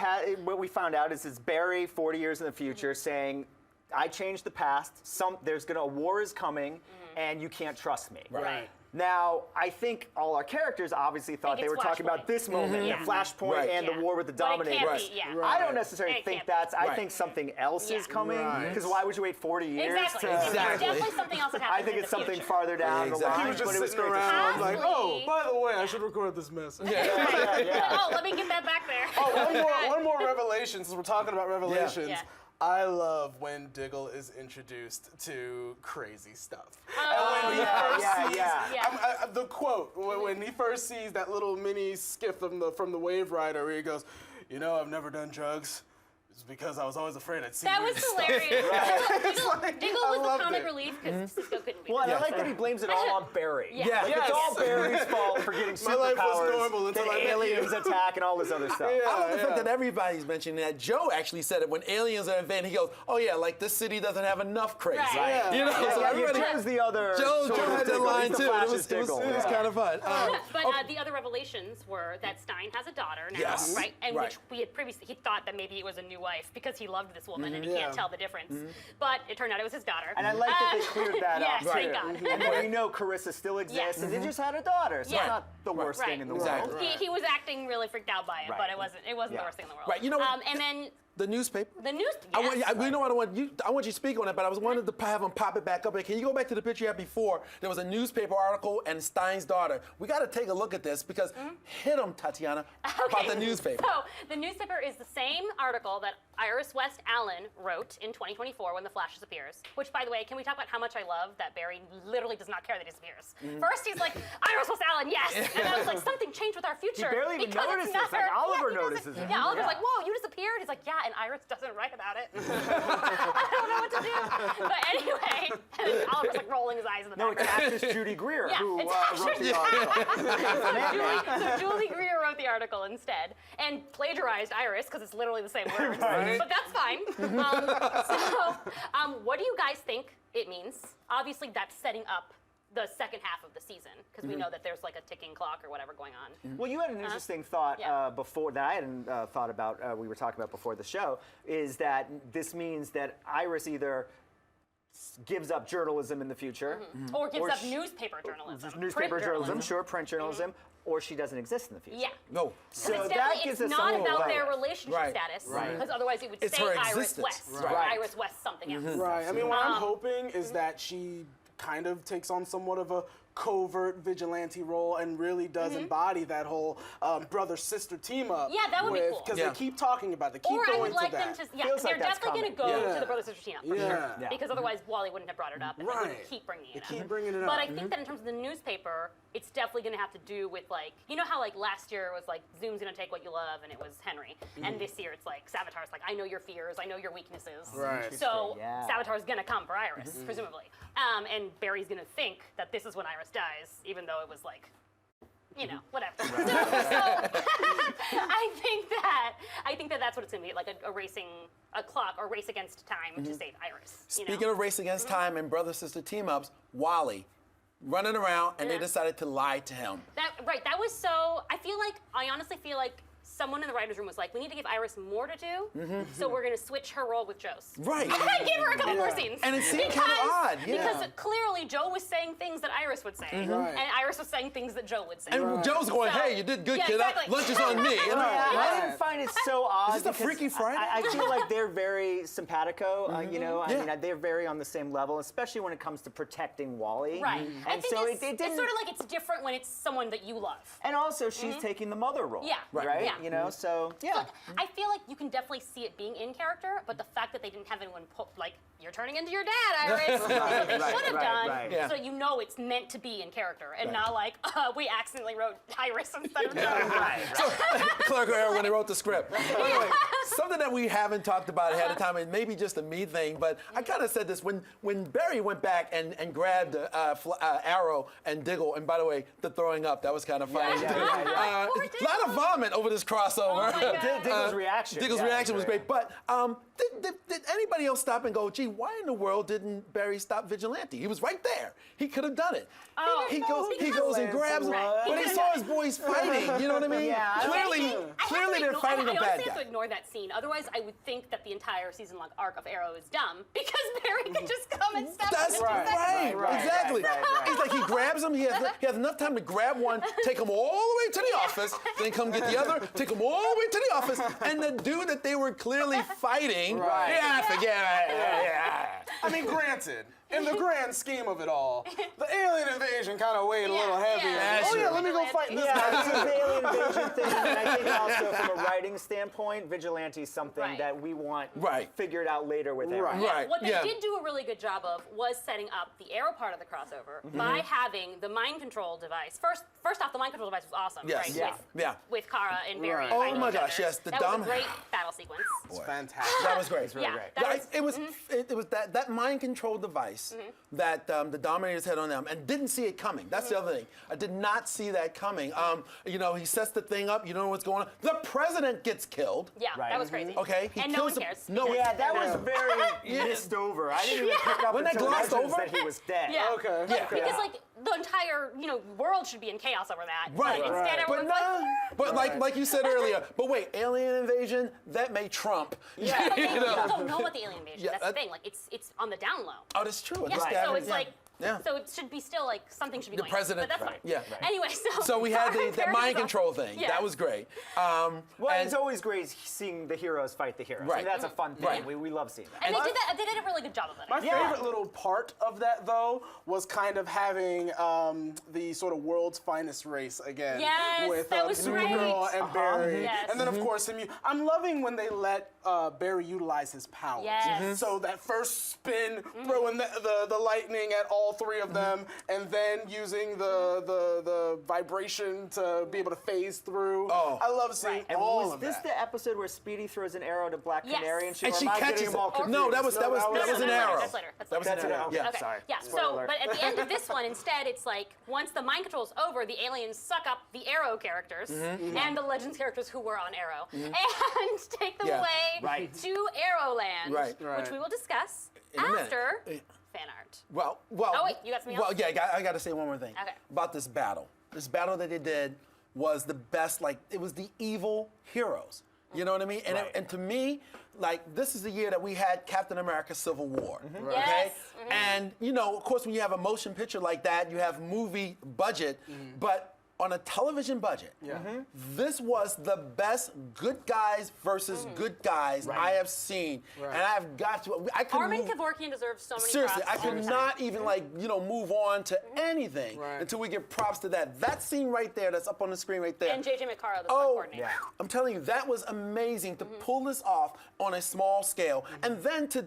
Speaker 4: what we found out is it's Barry 40 years in the future saying, I changed the past, a war is coming, and you can't trust me.
Speaker 3: Right.
Speaker 4: Now, I think all our characters obviously thought they
Speaker 1: it's
Speaker 4: were talking about
Speaker 1: Flashpoint.
Speaker 4: this moment,
Speaker 1: Yeah.
Speaker 4: the Flashpoint
Speaker 2: Right.
Speaker 4: and the war with the
Speaker 1: But it
Speaker 4: Dominator.
Speaker 1: can't be, yeah.
Speaker 4: I don't necessarily
Speaker 1: It
Speaker 4: think
Speaker 1: can't be.
Speaker 4: that's. I
Speaker 2: Right.
Speaker 4: think something else is
Speaker 1: Yeah.
Speaker 4: coming.
Speaker 3: Right.
Speaker 4: Because why would you wait 40 years?
Speaker 1: Exactly.
Speaker 4: To,
Speaker 1: There's
Speaker 2: Exactly.
Speaker 1: definitely something else that happens
Speaker 4: I think
Speaker 1: in
Speaker 4: it's
Speaker 1: the
Speaker 4: something
Speaker 1: future.
Speaker 4: farther down
Speaker 2: Exactly.
Speaker 4: the line.
Speaker 3: He was just
Speaker 4: but it was
Speaker 3: sitting
Speaker 4: great to
Speaker 3: around
Speaker 4: see.
Speaker 3: like,
Speaker 1: Possibly.
Speaker 3: oh, by the way, I should record this mess.
Speaker 4: Yeah, yeah.
Speaker 1: Oh, let me get that back there.
Speaker 3: Oh, one more revelation, since we're talking about revelations.
Speaker 1: Yeah.
Speaker 3: I love when Diggle is introduced to crazy stuff.
Speaker 1: Oh,
Speaker 3: and when he
Speaker 4: yeah,
Speaker 3: first
Speaker 4: yeah,
Speaker 3: sees,
Speaker 1: yeah.
Speaker 3: the quote, when he first sees that little mini skiff from the Wave Rider, where he goes, you know, I've never done drugs. It's because I was always afraid I'd see
Speaker 1: That
Speaker 3: weird
Speaker 1: was
Speaker 3: stuff."
Speaker 1: hilarious. Diggle
Speaker 3: I
Speaker 1: was the
Speaker 3: loved
Speaker 1: comic
Speaker 3: it.
Speaker 1: relief because Cisco couldn't be
Speaker 4: Well, and
Speaker 1: there.
Speaker 4: I like that he blames it all on Barry.
Speaker 1: Yeah.
Speaker 4: Like, it's all Barry's fault for getting
Speaker 3: My life was
Speaker 4: superpowers,
Speaker 3: normal until
Speaker 4: then
Speaker 3: I met you.
Speaker 4: aliens attack, and all this other stuff.
Speaker 3: Yeah.
Speaker 2: I love the fact that everybody's mentioning that. Joe actually said it when aliens are invading. He goes, "Oh yeah, like this city doesn't have enough crazy."
Speaker 1: Right.
Speaker 3: Yeah.
Speaker 2: You know,
Speaker 4: Yeah,
Speaker 2: so
Speaker 4: yeah,
Speaker 2: everybody.
Speaker 4: Joe's the other.
Speaker 2: Joe
Speaker 4: sort of
Speaker 2: had that
Speaker 4: Diggle.
Speaker 2: line
Speaker 4: He's the
Speaker 2: too. It
Speaker 4: Flash's Diggle.
Speaker 2: was kind of fun.
Speaker 1: But the other revelations were that Stein has a daughter now,
Speaker 2: Yes.
Speaker 1: right? And
Speaker 2: Right.
Speaker 1: which we had previously, he thought that maybe it was a new wife because he loved this woman and he
Speaker 3: Yeah.
Speaker 1: can't tell the difference. But it turned out it was his daughter.
Speaker 4: And I like that they cleared that up.
Speaker 1: Yes, thank
Speaker 4: too.
Speaker 1: God.
Speaker 4: And then we know Carissa still exists, and they just had a daughter, so
Speaker 1: Yeah.
Speaker 4: it's not the worst
Speaker 1: Right.
Speaker 4: thing in the
Speaker 2: Exactly.
Speaker 4: world.
Speaker 1: He was acting really freaked out by it,
Speaker 4: Right.
Speaker 1: but it wasn't
Speaker 4: Yeah.
Speaker 1: the worst thing in the world.
Speaker 2: Right, you know what?
Speaker 1: And then
Speaker 2: The newspaper.
Speaker 1: the news.
Speaker 2: I want,
Speaker 1: yes.
Speaker 2: you know what I want you. I want you to speak on it, but I was wanted to have him pop it back up. Can you go back to the picture you had before? There was a newspaper article and Stein's daughter. We got to take a look at this because hit him, Tatiana, about the newspaper.
Speaker 1: So the newspaper is the same article that Iris West Allen wrote in 2024 when The Flash disappears. Which, by the way, can we talk about how much I love that Barry literally does not care that he disappears? First, he's like, Iris West Allen, yes, and I was like, something changed with our future.
Speaker 4: He barely even
Speaker 1: because it's
Speaker 4: notices,
Speaker 1: not
Speaker 4: like,
Speaker 1: her.
Speaker 4: Oliver
Speaker 1: he doesn't-
Speaker 4: notices it.
Speaker 1: Yeah, Oliver's
Speaker 4: Yeah.
Speaker 1: like, whoa, you disappeared. He's like, yeah, and Iris doesn't write about it. I don't know what to do. But anyway, and then Oliver's like rolling his eyes in the
Speaker 4: No, it's
Speaker 1: background.
Speaker 4: actress Judy Greer
Speaker 1: Yeah,
Speaker 4: who
Speaker 1: it's
Speaker 4: wrote the article.
Speaker 1: So Julie Greer wrote the article instead and plagiarized Iris because it's literally the same words.
Speaker 3: Right.
Speaker 1: But that's fine. What do you guys think it means? Obviously, that's setting up the second half of the season because we know that there's like a ticking clock or whatever going on.
Speaker 4: Well, you had an interesting thought
Speaker 1: Yeah.
Speaker 4: before that I hadn't thought about. We were talking about before the show. Is that this means that Iris either gives up journalism in the future,
Speaker 1: Or gives
Speaker 4: Or
Speaker 1: up
Speaker 4: sh-
Speaker 1: newspaper journalism.
Speaker 4: newspaper
Speaker 1: print
Speaker 4: journalism, sure, print journalism, or she doesn't exist in the future.
Speaker 1: Yeah.
Speaker 2: No.
Speaker 4: So
Speaker 1: It's
Speaker 4: that
Speaker 1: definitely-
Speaker 4: gives
Speaker 1: it's
Speaker 4: us
Speaker 1: not
Speaker 4: something to
Speaker 1: about
Speaker 4: play
Speaker 1: their
Speaker 4: with.
Speaker 1: relationship
Speaker 2: Right.
Speaker 1: status,
Speaker 2: Right.
Speaker 1: because otherwise it would
Speaker 2: It's
Speaker 1: say
Speaker 2: her
Speaker 1: Iris
Speaker 2: existence.
Speaker 1: West or
Speaker 4: Right.
Speaker 1: Iris West something else.
Speaker 3: Right. I mean, what I'm hoping is that she kind of takes on somewhat of a covert vigilante role and really does embody that whole brother-sister team up.
Speaker 1: Yeah, that would be cool.
Speaker 3: Because
Speaker 2: Yeah.
Speaker 3: they keep talking about it. They keep
Speaker 1: Or I
Speaker 3: going
Speaker 1: would
Speaker 3: to
Speaker 1: like
Speaker 3: that.
Speaker 1: them to, yeah,
Speaker 4: Feels like
Speaker 1: they're
Speaker 4: that's
Speaker 1: definitely going to go
Speaker 3: coming.
Speaker 1: to
Speaker 3: Yeah.
Speaker 1: the brother sister team up for
Speaker 3: Yeah.
Speaker 1: sure.
Speaker 4: Yeah.
Speaker 1: Because otherwise Wally wouldn't have brought it up, and they
Speaker 3: Right.
Speaker 1: would keep bringing it
Speaker 3: They
Speaker 1: up.
Speaker 3: keep bringing it
Speaker 1: But
Speaker 3: up.
Speaker 1: I think that in terms of the newspaper, it's definitely going to have to do with like, you know how like last year it was like Zoom's going to take what you love, and it was Henry, and this year it's like Savitar's like, I know your fears, I know your weaknesses.
Speaker 3: Right.
Speaker 1: So
Speaker 4: Yeah.
Speaker 1: Savitar's going to come for Iris, presumably, and Barry's going to think that this is when Iris dies, even though it was like, you know, whatever. So I think that that's what it's going to be, like a racing, a clock or race against time to save Iris. You
Speaker 2: Speaking
Speaker 1: know?
Speaker 2: of race against time and brother sister team ups, Wally running around and they
Speaker 1: Yeah.
Speaker 2: decided to lie to him.
Speaker 1: That was so. I honestly feel like someone in the writers' room was like, we need to give Iris more to do, so we're going to switch her role with Joe's.
Speaker 2: Right.
Speaker 1: Give her a couple more
Speaker 3: Yeah.
Speaker 1: scenes.
Speaker 2: And it seemed kind of odd, yeah.
Speaker 1: Because clearly Joe was saying things that Iris would say,
Speaker 3: Right.
Speaker 1: and Iris was saying things that Joe would say.
Speaker 2: And Joe's going,
Speaker 1: So-
Speaker 2: hey, you did good,
Speaker 1: yeah,
Speaker 2: kid.
Speaker 1: exactly.
Speaker 2: Lunch is on me. You know?
Speaker 4: I didn't find it so odd.
Speaker 2: Is this a
Speaker 4: because
Speaker 2: Freaky Friday?
Speaker 4: I feel like they're very simpatico. You know, I
Speaker 2: Yeah.
Speaker 4: mean, they're very on the same level, especially when it comes to protecting Wally.
Speaker 1: Right. I
Speaker 4: And
Speaker 1: think
Speaker 4: so
Speaker 1: it's,
Speaker 4: it
Speaker 1: it's
Speaker 4: didn't.
Speaker 1: sort of like it's different when it's someone that you love.
Speaker 4: And also, she's taking the mother role.
Speaker 1: Yeah.
Speaker 2: Right.
Speaker 4: Right.
Speaker 1: Yeah.
Speaker 4: You know, so yeah.
Speaker 1: Look, I feel like you can definitely see it being in character, but the fact that they didn't have anyone like, you're turning into your dad, Iris, is what they
Speaker 4: right,
Speaker 1: should have
Speaker 4: right,
Speaker 1: done.
Speaker 4: right.
Speaker 2: Yeah.
Speaker 1: So you know it's meant to be in character and not like, we accidentally wrote Iris instead of Joe.
Speaker 2: So, clerical error when they wrote the script. By the way, something that we haven't talked about ahead of time, and maybe just a me thing, but I kind of said this when Barry went back and grabbed Arrow and Diggle, and by the way, the throwing up, that was kind of funny.
Speaker 4: Yeah, yeah, yeah,
Speaker 2: A lot of vomit over this crossover.
Speaker 1: Oh my God.
Speaker 4: Diggle's reaction.
Speaker 2: Diggle's
Speaker 4: yeah,
Speaker 2: reaction was great. But did anybody else stop and go, gee, why in the world didn't Barry stop Vigilante? He was right there. He could have done it.
Speaker 1: Oh,
Speaker 2: he goes
Speaker 1: because-
Speaker 2: and grabs him.
Speaker 4: Right.
Speaker 2: But he saw his boys fighting. You know what I mean?
Speaker 4: Yeah, I
Speaker 2: Clearly they're fighting a
Speaker 1: I
Speaker 2: bad
Speaker 1: honestly have
Speaker 2: guy.
Speaker 1: to ignore that scene. Otherwise, I would think that the entire season-long arc of Arrow is dumb because Barry could just come and stop
Speaker 2: That's
Speaker 1: him.
Speaker 2: right, exactly.
Speaker 4: right.
Speaker 2: He's like, he grabs him, he has enough time to grab one, take him all the way to the office, then come get the other, take him all the way to the office, and the dude that they were clearly fighting, yeah, forget it. Yeah.
Speaker 3: I mean, granted, in the grand scheme of it all, the alien invasion kind of weighed a little heavy.
Speaker 1: yeah.
Speaker 3: Oh yeah,
Speaker 2: Sure.
Speaker 3: let me go fight this
Speaker 4: Yeah,
Speaker 3: guy.
Speaker 4: it's an alien invasion thing, and I think also from a writing standpoint, Vigilante is something
Speaker 1: Right.
Speaker 4: that we want
Speaker 2: Right.
Speaker 4: figured out later with Arrow.
Speaker 3: Right.
Speaker 2: Right.
Speaker 1: What they
Speaker 2: yeah.
Speaker 1: did do a really good job of was setting up the Arrow part of the crossover by having the mind control device. First off, the mind control device was awesome,
Speaker 2: Yes.
Speaker 1: right?
Speaker 4: Yeah.
Speaker 2: Yeah.
Speaker 1: With Kara and Barry.
Speaker 3: Right.
Speaker 1: fighting
Speaker 2: Oh my
Speaker 1: each
Speaker 2: gosh,
Speaker 1: other.
Speaker 2: yes, the
Speaker 1: that
Speaker 2: dumb-
Speaker 1: was a great battle sequence.
Speaker 3: It's fantastic.
Speaker 2: That was great.
Speaker 1: Yeah,
Speaker 4: great.
Speaker 1: that
Speaker 2: Yeah,
Speaker 1: was,
Speaker 2: it was that mind control device that the Dominators had on them and didn't see it coming. That's the other thing. I did not see that coming. You know, he sets the thing up. You don't know what's going on. The president gets killed.
Speaker 1: yeah,
Speaker 4: Right.
Speaker 1: that was crazy.
Speaker 2: Okay, he
Speaker 1: and no
Speaker 2: kills
Speaker 1: one
Speaker 2: the-
Speaker 1: cares.
Speaker 2: no one-
Speaker 4: Yeah, that was very missed over. I didn't even pick up
Speaker 2: Wasn't that
Speaker 4: until
Speaker 2: glossed
Speaker 4: Legends
Speaker 2: over?
Speaker 4: that he was dead.
Speaker 1: Yeah.
Speaker 3: Okay.
Speaker 1: Like,
Speaker 2: Yeah.
Speaker 1: Because like the entire world should be in chaos over that.
Speaker 2: Right.
Speaker 1: But instead,
Speaker 2: But
Speaker 1: everyone's like.
Speaker 2: but like you said earlier, but wait, alien invasion, that may trump.
Speaker 4: Yeah.
Speaker 1: But
Speaker 2: You
Speaker 1: people
Speaker 2: know?
Speaker 1: don't know about the alien invasion.
Speaker 2: Yeah,
Speaker 1: That's the thing. Like it's on the down low.
Speaker 2: Oh, that's true.
Speaker 1: Yeah,
Speaker 2: This guy
Speaker 1: so
Speaker 2: haven't-
Speaker 1: it's like,
Speaker 2: yeah.
Speaker 1: so it should be still like something should be
Speaker 2: The
Speaker 1: going
Speaker 2: president-
Speaker 1: on. But that's
Speaker 2: Right.
Speaker 1: fine.
Speaker 2: Yeah. Right.
Speaker 1: Anyway,
Speaker 2: So we had the
Speaker 1: Barry
Speaker 2: mind
Speaker 1: was
Speaker 2: control
Speaker 1: awesome.
Speaker 2: thing.
Speaker 1: Yeah.
Speaker 2: That was great.
Speaker 4: Well,
Speaker 2: and-
Speaker 4: it's always great seeing the heroes fight the heroes.
Speaker 2: Right.
Speaker 4: I mean, that's a fun thing.
Speaker 2: Right.
Speaker 4: We love seeing that.
Speaker 1: And they did a really good job of it.
Speaker 3: My
Speaker 4: Yeah.
Speaker 3: favorite little part of that, though, was kind of having the sort of world's finest race again.
Speaker 1: Yes,
Speaker 3: with
Speaker 1: that was
Speaker 3: Supergirl
Speaker 1: great.
Speaker 3: and Barry.
Speaker 1: Yes.
Speaker 3: And then, of course, I'm loving when they let Barry utilize his powers.
Speaker 1: Yes. Mhm.
Speaker 3: So that first spin, throwing the lightning at all three of them, and then using the vibration to be able to phase through.
Speaker 2: Oh.
Speaker 3: I love seeing
Speaker 1: Right.
Speaker 4: And
Speaker 3: all
Speaker 4: was
Speaker 3: of
Speaker 4: this
Speaker 3: that.
Speaker 4: the episode where Speedy throws an arrow to Black
Speaker 1: Yes.
Speaker 4: Canary and she,
Speaker 2: And
Speaker 4: or
Speaker 2: she
Speaker 4: am I
Speaker 2: catches
Speaker 4: getting them all
Speaker 2: it. No, that was
Speaker 3: No, that was
Speaker 2: an
Speaker 1: that's
Speaker 2: arrow.
Speaker 1: later, that's later.
Speaker 2: That was
Speaker 4: That's
Speaker 2: an
Speaker 4: an
Speaker 2: arrow.
Speaker 4: arrow.
Speaker 2: Yeah.
Speaker 1: Okay.
Speaker 4: Sorry.
Speaker 1: Yeah.
Speaker 4: Spoiler
Speaker 1: So,
Speaker 4: alert.
Speaker 1: but at the end of this one, instead, it's like once the mind control's over, the aliens suck up the Arrow characters and the Legends characters who were on Arrow and take them
Speaker 2: Yeah.
Speaker 1: away
Speaker 4: Right.
Speaker 1: to Arrowland,
Speaker 2: Right.
Speaker 3: Right.
Speaker 1: which we will discuss
Speaker 2: In a minute.
Speaker 1: after
Speaker 2: Yeah.
Speaker 1: fan art.
Speaker 2: Well.
Speaker 1: Oh, wait, you got something
Speaker 2: Well,
Speaker 1: else?
Speaker 2: yeah, I got to say one more thing
Speaker 1: Okay.
Speaker 2: about this battle. This battle that they did was the best. Like, it was the evil heroes. You know what I mean? And,
Speaker 4: Right.
Speaker 2: and to me, like, this is the year that we had Captain America: Civil War. Okay.
Speaker 1: Yes.
Speaker 2: And of course, when you have a motion picture like that, you have movie budget, but on a television budget, this was the best good guys versus good guys I have seen, and I've got to. I couldn't
Speaker 1: Armin
Speaker 2: move-
Speaker 1: Kevorkian deserves so many
Speaker 2: Seriously, I
Speaker 1: props all
Speaker 2: could
Speaker 1: the
Speaker 2: not
Speaker 1: time.
Speaker 2: even move on to anything
Speaker 3: Right.
Speaker 2: until we give props to that. That scene right there, that's up on the screen right there.
Speaker 1: And JJ McCarro, the stunt
Speaker 2: Oh,
Speaker 1: coordinator.
Speaker 4: yeah.
Speaker 2: I'm telling you, that was amazing to pull this off on a small scale, and then to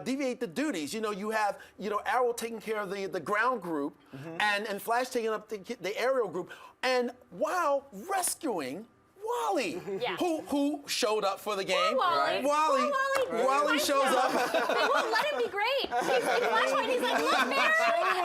Speaker 2: deviate the duties. You have Arrow taking care of the ground group, and Flash taking up the aerial group, and while rescuing Wally,
Speaker 1: Yeah.
Speaker 2: who showed up for the game.
Speaker 1: Wally.
Speaker 2: Wally,
Speaker 1: Poor Wally.
Speaker 2: Wally
Speaker 1: I
Speaker 2: shows
Speaker 1: know.
Speaker 2: up.
Speaker 1: They won't let him be great. He's in Flashpoint, he's like, look, Mary!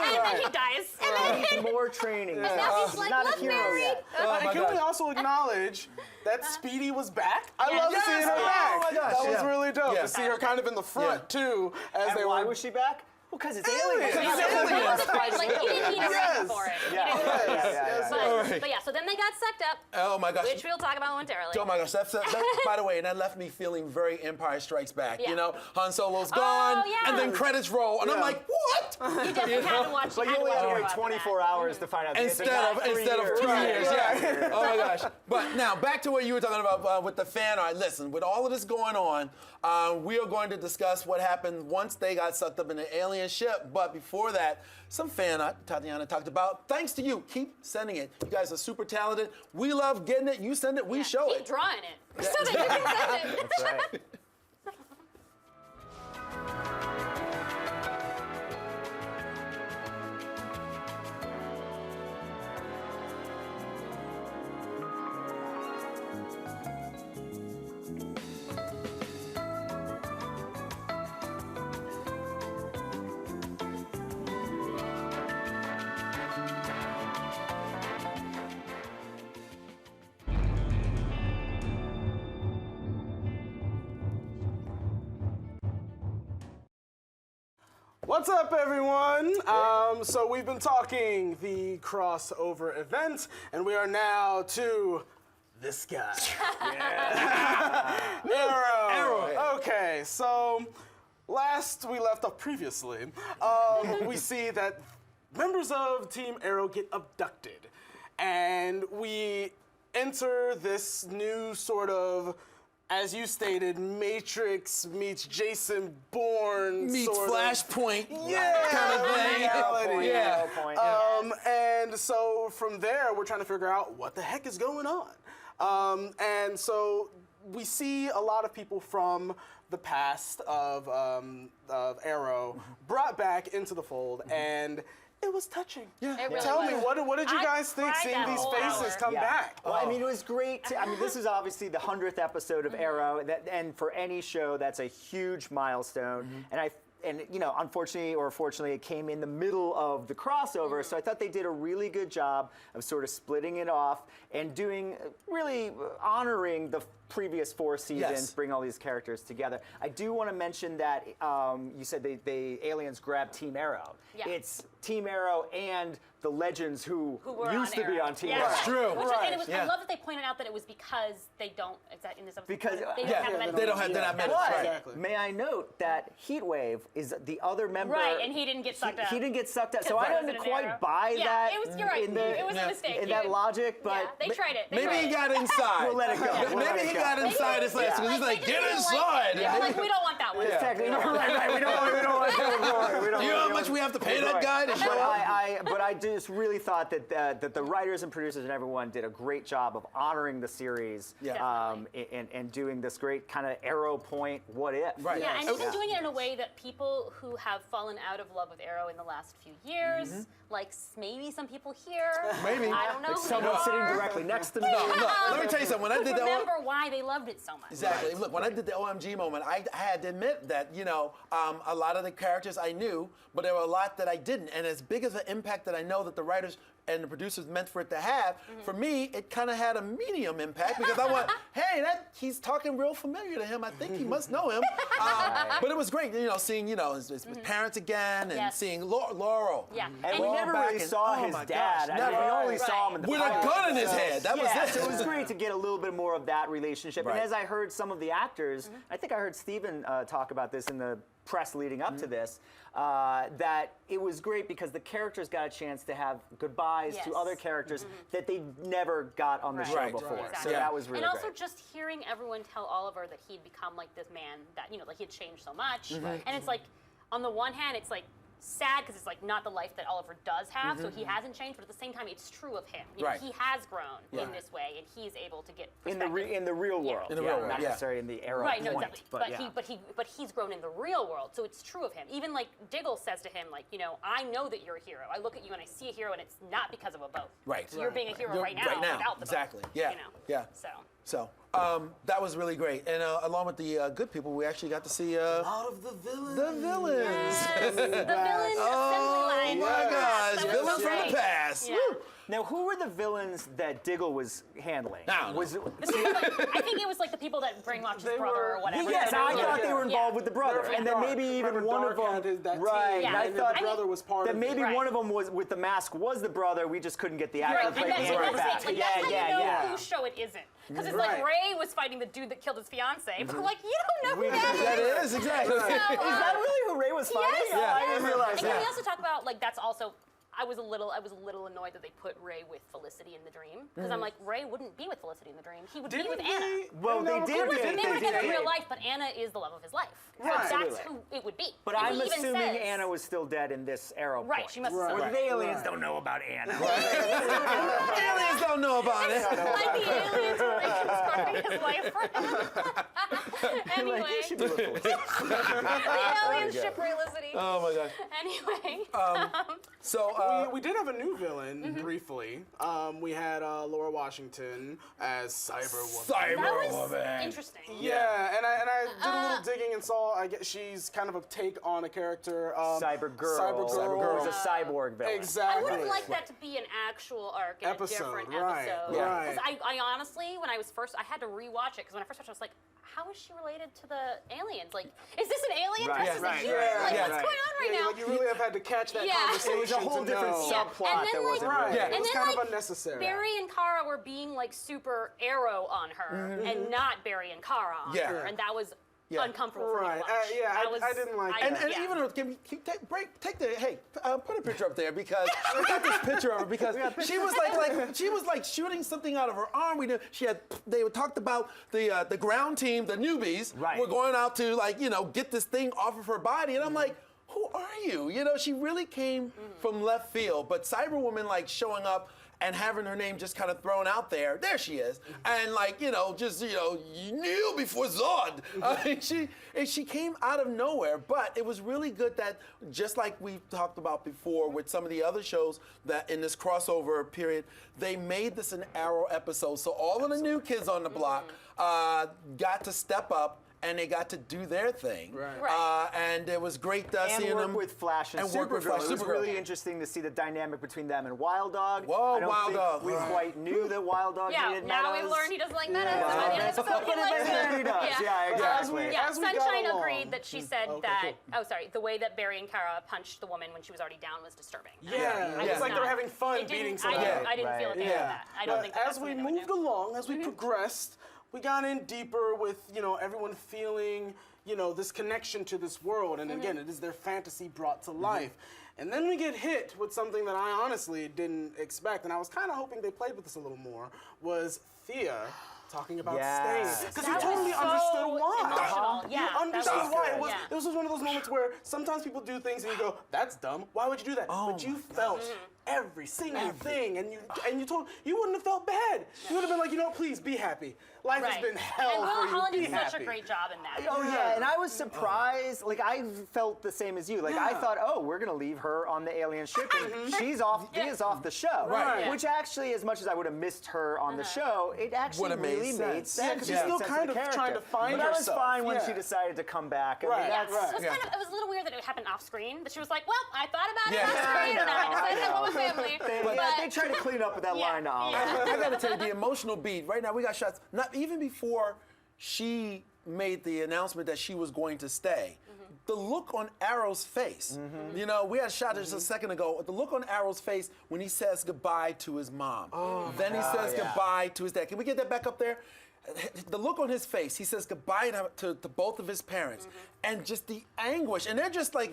Speaker 1: And then he dies. And then
Speaker 4: Needs more training.
Speaker 1: now he's like,
Speaker 4: not a
Speaker 1: look,
Speaker 4: hero
Speaker 1: Mary!
Speaker 4: yet.
Speaker 2: Oh
Speaker 3: And
Speaker 2: my
Speaker 3: can we
Speaker 2: gosh.
Speaker 3: also acknowledge that Speedy was back? I
Speaker 1: Yes.
Speaker 3: love
Speaker 2: Yes.
Speaker 3: seeing her
Speaker 2: Oh
Speaker 3: back.
Speaker 2: my gosh,
Speaker 3: That was
Speaker 2: yeah.
Speaker 3: really dope
Speaker 2: Yeah.
Speaker 3: to see her kind of in the front
Speaker 2: Yeah.
Speaker 3: too, as
Speaker 4: And
Speaker 3: they
Speaker 4: why
Speaker 3: were.
Speaker 4: was she back? Well, because it's aliens.
Speaker 3: Aliens.
Speaker 4: It's
Speaker 3: It's
Speaker 4: aliens.
Speaker 3: aliens.
Speaker 1: Like, you didn't need a
Speaker 3: Yes.
Speaker 1: reason for it.
Speaker 4: Yeah.
Speaker 1: You didn't need a reason.
Speaker 4: Yeah.
Speaker 1: But,
Speaker 2: All right.
Speaker 1: but yeah, so then they got sucked up,
Speaker 2: Oh my gosh.
Speaker 1: which we'll talk about momentarily.
Speaker 2: Oh my gosh, that by the way, and that left me feeling very Empire Strikes Back.
Speaker 1: Yeah.
Speaker 2: Han Solo's gone,
Speaker 1: yeah.
Speaker 2: and then credits roll, and I'm
Speaker 3: Yeah.
Speaker 2: like, what?
Speaker 1: You definitely had to watch.
Speaker 4: But you
Speaker 1: had to
Speaker 4: only
Speaker 1: watch
Speaker 4: had to
Speaker 1: Arrow
Speaker 4: wait
Speaker 1: after
Speaker 4: 24
Speaker 1: that.
Speaker 4: hours to find out the answer,
Speaker 2: Instead
Speaker 4: not
Speaker 2: of
Speaker 4: 3 years.
Speaker 2: 2
Speaker 3: Right,
Speaker 2: years,
Speaker 3: right.
Speaker 2: yeah. Oh my gosh. But now back to what you were talking about with the fan art. Listen, with all of this going on, we are going to discuss what happened once they got sucked up in the alien ship. But before that, some fan art Tatiana talked about. Thanks to you. Keep sending it. You guys are super talented. We love getting it. You send it, we show
Speaker 1: Keep
Speaker 2: it.
Speaker 1: drawing it so that you can send it.
Speaker 4: That's right.
Speaker 3: What's up, everyone? So we've been talking the crossover event, and we are now to this guy. Arrow. Okay, so last we left off previously, we see that members of Team Arrow get abducted, and we enter this new sort of, as you stated, Matrix meets Jason Bourne
Speaker 2: Meets
Speaker 3: sort of
Speaker 2: Flashpoint
Speaker 3: kind of thing.
Speaker 4: Reality.
Speaker 2: Yeah.
Speaker 3: And so from there, we're trying to figure out what the heck is going on. And so we see a lot of people from the past of Arrow brought back into the fold, and it was touching.
Speaker 2: Yeah.
Speaker 1: It really
Speaker 3: Tell me,
Speaker 1: was.
Speaker 3: what did you
Speaker 1: I
Speaker 3: guys think
Speaker 1: cried
Speaker 3: seeing
Speaker 1: that
Speaker 3: these
Speaker 1: whole
Speaker 3: faces
Speaker 1: hour.
Speaker 3: come back?
Speaker 4: Well, I mean, it was great. I mean, this is obviously the 100th episode of Arrow, and for any show, that's a huge milestone. And you know, unfortunately or fortunately, it came in the middle of the crossover. So I thought they did a really good job of sort of splitting it off and doing really honoring the previous 4 seasons,
Speaker 2: Yes.
Speaker 4: bring all these characters together. I do want to mention that you said the aliens grabbed Team Arrow.
Speaker 1: Yeah.
Speaker 4: It's Team Arrow and the legends who
Speaker 1: were
Speaker 4: used
Speaker 1: on
Speaker 4: to be
Speaker 1: Arrow.
Speaker 4: on Team
Speaker 1: Yeah.
Speaker 4: Arrow.
Speaker 2: That's true.
Speaker 1: Which
Speaker 3: Right.
Speaker 1: and it was,
Speaker 2: Yeah.
Speaker 1: I love that they pointed out that it was because they don't. Is that in this episode?
Speaker 4: Because,
Speaker 1: they don't
Speaker 4: yeah.
Speaker 1: have them
Speaker 2: They don't have. They're not meant.
Speaker 4: But
Speaker 2: Right.
Speaker 3: Exactly.
Speaker 4: may I note that Heatwave is the other member.
Speaker 1: Right, and he didn't get sucked up.
Speaker 4: He didn't get sucked up, so
Speaker 1: Because
Speaker 4: I
Speaker 1: it
Speaker 4: don't
Speaker 1: wasn't an
Speaker 4: quite
Speaker 1: arrow.
Speaker 4: buy
Speaker 1: Yeah,
Speaker 4: that.
Speaker 1: it was. You're right.
Speaker 4: In the,
Speaker 1: It was a mistake.
Speaker 4: in that logic, but
Speaker 1: Yeah, they tried it. They
Speaker 2: Maybe
Speaker 1: tried
Speaker 2: he
Speaker 1: it.
Speaker 2: got inside.
Speaker 4: We'll let it go. We'll let
Speaker 2: Maybe
Speaker 4: it
Speaker 2: he
Speaker 4: go.
Speaker 2: got inside his last. He's like, get inside.
Speaker 1: They're like, we don't want that one.
Speaker 4: It's technically right. We don't want to
Speaker 2: Do you know how much we have to pay that guy to show up?
Speaker 4: But I just really thought that the writers and producers and everyone did a great job of honoring the series,
Speaker 2: Yeah.
Speaker 4: and doing this great kind of Arrow point what if.
Speaker 2: Right.
Speaker 1: Yeah, and
Speaker 2: Oh,
Speaker 1: even
Speaker 2: yeah.
Speaker 1: doing it in a way that people who have fallen out of love with Arrow in the last few years, like maybe some people here,
Speaker 2: Maybe.
Speaker 1: I don't know,
Speaker 4: Like
Speaker 1: who
Speaker 4: someone
Speaker 1: they
Speaker 4: sitting
Speaker 1: are,
Speaker 4: directly next to me.
Speaker 2: No, look, let me tell you something. When I did that,
Speaker 1: remember why they loved it so much.
Speaker 2: exactly. Look, when I did the OMG moment, I had to admit that a lot of the characters I knew, but there were a lot that I didn't. And as big as an impact that I know that the writers and the producers meant for it to have, for me, it kind of had a medium impact because I went, hey, he's talking real familiar to him. I think he must know him. But it was great, seeing his parents again and
Speaker 1: Yes.
Speaker 2: seeing Laurel.
Speaker 1: Yeah.
Speaker 4: And we
Speaker 2: Laurel
Speaker 4: never
Speaker 2: back
Speaker 4: really
Speaker 2: in-
Speaker 4: saw
Speaker 2: oh
Speaker 4: his
Speaker 2: my
Speaker 4: dad.
Speaker 2: gosh,
Speaker 4: I mean,
Speaker 2: never.
Speaker 4: we only saw him in the
Speaker 2: With a
Speaker 4: pilot.
Speaker 2: gun in his head. That was
Speaker 4: Yeah,
Speaker 2: it.
Speaker 4: so it was great to get a little bit more of that relationship.
Speaker 2: Right.
Speaker 4: And as I heard some of the actors, I think I heard Steven talk about this in the press leading up to this, that it was great because the characters got a chance to have goodbyes to
Speaker 1: Yes.
Speaker 4: other characters that they never got on the
Speaker 1: Right.
Speaker 4: show
Speaker 2: Right.
Speaker 4: before.
Speaker 1: Exactly.
Speaker 4: So
Speaker 2: Yeah.
Speaker 4: that was really
Speaker 1: And also
Speaker 4: great.
Speaker 1: just hearing everyone tell Oliver that he'd become like this man that, like he had changed so much. And it's like, on the one hand, it's like sad because it's like not the life that Oliver does have, so he hasn't changed, but at the same time, it's true of him.
Speaker 2: Right.
Speaker 1: He has grown
Speaker 2: Yeah.
Speaker 1: in this way, and he's able to get
Speaker 4: in the real
Speaker 1: Yeah.
Speaker 4: world.
Speaker 2: In the
Speaker 4: yeah,
Speaker 2: real world,
Speaker 4: not
Speaker 2: yeah.
Speaker 4: necessarily in the Arrow
Speaker 1: Right, no,
Speaker 4: point.
Speaker 1: exactly.
Speaker 4: But,
Speaker 1: But he's grown in the real world, so it's true of him. Even like Diggle says to him, like, I know that you're a hero. I look at you and I see a hero, and it's not because of a boat.
Speaker 2: Right.
Speaker 1: You're being a hero
Speaker 2: You're-
Speaker 1: right now,
Speaker 2: right now,
Speaker 1: without the
Speaker 2: exactly.
Speaker 1: boat.
Speaker 2: Yeah. Yeah.
Speaker 1: So.
Speaker 2: So that was really great. And along with the good people, we actually got to see
Speaker 3: Out of the villain.
Speaker 2: the villains.
Speaker 1: Yes, the villain
Speaker 2: Oh
Speaker 1: assembly line.
Speaker 2: my gosh,
Speaker 1: That was
Speaker 2: villains
Speaker 1: so
Speaker 2: from the
Speaker 1: great.
Speaker 2: past.
Speaker 1: Yeah.
Speaker 2: Woo.
Speaker 4: Now, who were the villains that Diggle was handling?
Speaker 2: I don't know.
Speaker 4: Was it,
Speaker 1: I think it was like the people that brainwashed his brother or whatever.
Speaker 4: yes, I
Speaker 3: Yeah.
Speaker 4: thought they were involved
Speaker 1: Yeah.
Speaker 4: with the brother,
Speaker 3: They're
Speaker 4: and then
Speaker 3: dark.
Speaker 4: maybe even
Speaker 3: Remember,
Speaker 4: one of
Speaker 3: Dark
Speaker 4: them.
Speaker 3: had that
Speaker 4: right,
Speaker 3: team,
Speaker 4: and I
Speaker 3: and
Speaker 4: thought
Speaker 3: his brother was part
Speaker 4: that
Speaker 3: of
Speaker 4: maybe
Speaker 3: it.
Speaker 4: one of them was with the mask was the brother. We just couldn't get the actor
Speaker 1: Right,
Speaker 4: to
Speaker 1: and
Speaker 4: play
Speaker 1: that's
Speaker 4: the
Speaker 1: what
Speaker 4: brother
Speaker 1: I'm
Speaker 4: back.
Speaker 1: saying. Like, that's how you know whose show it isn't. Because it's like
Speaker 3: Right.
Speaker 1: Ray was fighting the dude that killed his fiance, but like, you don't know who
Speaker 2: That is exactly.
Speaker 1: So,
Speaker 4: Is that really who Ray was fighting?
Speaker 1: Yes,
Speaker 4: Oh, I didn't
Speaker 1: yes.
Speaker 4: realize
Speaker 1: And can
Speaker 4: that.
Speaker 1: we also talk about like that's also I was a little annoyed that they put Ray with Felicity in the dream because I'm like Ray wouldn't be with Felicity in the dream. He would be with Anna.
Speaker 4: Well, they did.
Speaker 1: They were together in
Speaker 4: did.
Speaker 1: real life, but Anna is the love of his life. So
Speaker 3: Right.
Speaker 1: that's
Speaker 4: Absolutely.
Speaker 1: who it would be.
Speaker 4: But
Speaker 1: And
Speaker 4: I'm
Speaker 1: he even
Speaker 4: assuming
Speaker 1: says-
Speaker 4: Anna was still dead in this Arrow
Speaker 1: Right,
Speaker 4: point.
Speaker 1: she must
Speaker 3: Right.
Speaker 1: have
Speaker 4: Or the aliens don't know about Anna.
Speaker 2: Aliens don't know about it.
Speaker 1: like the aliens were reconstructing his life for him. Anyway,
Speaker 4: Like, you should be with Felicity.
Speaker 1: the aliens ship Felicity.
Speaker 2: Oh my gosh.
Speaker 1: Anyway.
Speaker 2: So
Speaker 3: We did have a new villain briefly. We had Laura Washington as Cyberwoman.
Speaker 1: that was
Speaker 2: Cyberwoman.
Speaker 1: interesting.
Speaker 3: Yeah, and I did a little digging and saw I guess she's kind of a take on a character.
Speaker 4: Cybergirl.
Speaker 3: Cybergirl
Speaker 4: was a cyborg villain.
Speaker 1: I
Speaker 3: Exactly.
Speaker 1: would have liked that to be an actual arc in
Speaker 3: Episode,
Speaker 1: a different
Speaker 3: right,
Speaker 1: episode.
Speaker 3: right.
Speaker 1: Because I honestly, when I was first, I had to rewatch it because when I first watched it, I was like, how is she she related to the aliens? Like, is this an alien
Speaker 4: Right.
Speaker 1: dressed as
Speaker 4: Right.
Speaker 1: a human? Like,
Speaker 2: Yeah.
Speaker 1: what's going on right
Speaker 3: Yeah,
Speaker 1: now?
Speaker 3: like you really have had to catch that
Speaker 1: Yeah.
Speaker 3: conversation.
Speaker 4: It was a whole
Speaker 3: to
Speaker 4: different
Speaker 3: know.
Speaker 4: subplot
Speaker 1: And then,
Speaker 4: that
Speaker 1: like-
Speaker 4: wasn't
Speaker 3: Right.
Speaker 4: really.
Speaker 3: Yeah.
Speaker 1: And
Speaker 3: It was
Speaker 1: then,
Speaker 3: kind of
Speaker 1: like,
Speaker 3: unnecessary.
Speaker 1: Barry and Kara were being like super arrow on her, and not Barry and Kara on
Speaker 2: Yeah.
Speaker 1: her, and that was
Speaker 2: Yeah.
Speaker 1: uncomfortable for me
Speaker 3: Right.
Speaker 1: to watch.
Speaker 3: Yeah,
Speaker 1: That
Speaker 3: I didn't like that.
Speaker 2: And
Speaker 1: yeah.
Speaker 2: even take the put a picture up there because we got this picture of her because she was like shooting something out of her arm. They talked about the ground team, the newbies,
Speaker 4: Right.
Speaker 2: were going out to get this thing off of her body, and I'm like, who are you? She really came from left field, but Cyberwoman showing up and having her name just kind of thrown out there. There she is. And you knew before Zod. I mean, she came out of nowhere, but it was really good that just like we talked about before with some of the other shows that in this crossover period, they made this an Arrow episode. So all of the new kids on the block got to step up and they got to do their thing.
Speaker 3: Right.
Speaker 2: And it was great
Speaker 4: And
Speaker 2: seeing
Speaker 4: work
Speaker 2: them.
Speaker 4: with Flash and
Speaker 2: work with
Speaker 4: Supergirl.
Speaker 2: Flash,
Speaker 4: It was
Speaker 2: Supergirl.
Speaker 4: really interesting to see the dynamic between them and Wild Dog.
Speaker 2: Whoa,
Speaker 4: I don't
Speaker 2: Wild
Speaker 4: think
Speaker 2: Dog.
Speaker 4: we quite knew that Wild Dog
Speaker 1: Yeah,
Speaker 4: needed
Speaker 1: now
Speaker 4: metas.
Speaker 1: we've learned he doesn't like metas.
Speaker 4: Yeah.
Speaker 1: By the end of the episode, he likes
Speaker 4: Yeah, he does.
Speaker 1: Yeah.
Speaker 4: Yeah, exactly.
Speaker 1: Yeah,
Speaker 3: As we got
Speaker 1: Sunshine
Speaker 3: along.
Speaker 1: agreed that she said the way that Barry and Kara punched the woman when she was already down was disturbing.
Speaker 3: Yeah,
Speaker 1: I
Speaker 3: it's
Speaker 1: was
Speaker 3: like they were
Speaker 1: not-
Speaker 3: having fun
Speaker 1: it didn't-
Speaker 3: beating
Speaker 1: I
Speaker 3: somebody.
Speaker 1: didn't, I didn't
Speaker 4: Right.
Speaker 1: feel that they
Speaker 3: Yeah.
Speaker 1: did that. I don't think
Speaker 3: But
Speaker 1: that's
Speaker 3: as we
Speaker 1: something they would
Speaker 3: moved
Speaker 1: do.
Speaker 3: along, as we progressed, we got in deeper with everyone feeling this connection to this world, and again, it is their fantasy brought to life. And then we get hit with something that I honestly didn't expect, and I was kind of hoping they played with this a little more. Was Thea talking about
Speaker 4: Yes.
Speaker 3: staying? Because you
Speaker 1: That was
Speaker 3: totally
Speaker 1: so
Speaker 3: understood why.
Speaker 1: emotional. Yeah,
Speaker 3: You
Speaker 1: that
Speaker 3: understood
Speaker 1: was
Speaker 3: why.
Speaker 1: good.
Speaker 3: It was.
Speaker 1: Yeah.
Speaker 3: This was one of those moments where sometimes people do things and you go, "That's dumb. Why would you do that?" But you felt every single thing, and you wouldn't have felt bad. You would have been like, please be happy. Life has been hell
Speaker 1: and
Speaker 3: for
Speaker 1: Will
Speaker 3: you.
Speaker 1: Holland
Speaker 3: Be
Speaker 1: did such a
Speaker 3: happy.
Speaker 1: great job in that.
Speaker 4: Oh yeah, and I was surprised. Like I felt the same as you. Like I thought, oh, we're gonna leave her on the alien ship, and she's off. Thea's off the show.
Speaker 2: Right.
Speaker 1: Yeah.
Speaker 4: Which actually, as much as I would have missed her on the show, it actually
Speaker 2: Would've made
Speaker 4: really made
Speaker 2: sense.
Speaker 4: sense.
Speaker 3: Yeah, 'cause
Speaker 4: It
Speaker 3: she's
Speaker 4: made
Speaker 3: still
Speaker 4: sense
Speaker 3: kind
Speaker 4: the
Speaker 3: of trying to
Speaker 4: character.
Speaker 3: find
Speaker 4: But I was
Speaker 3: herself.
Speaker 4: fine when
Speaker 3: Yeah.
Speaker 4: she decided to come back. I
Speaker 3: Right.
Speaker 4: mean, that's,
Speaker 1: It was
Speaker 2: Yeah.
Speaker 1: it was a little weird that it happened off screen. That she was like, "Well, I thought about it
Speaker 2: Yeah.
Speaker 1: off screen, and I decided to go with
Speaker 4: They,
Speaker 1: family."
Speaker 4: they tried to clean up with that line to Oliver.
Speaker 2: I gotta tell you, the emotional beat. Right now, we got shots. Not even before she made the announcement that she was going to stay. The look on Arrow's face. We had a shot just a second ago. The look on Arrow's face when he says goodbye to his mom. Then he says goodbye to his dad. Can we get that back up there? The look on his face. He says goodbye to both of his parents, and just the anguish. And they're just like,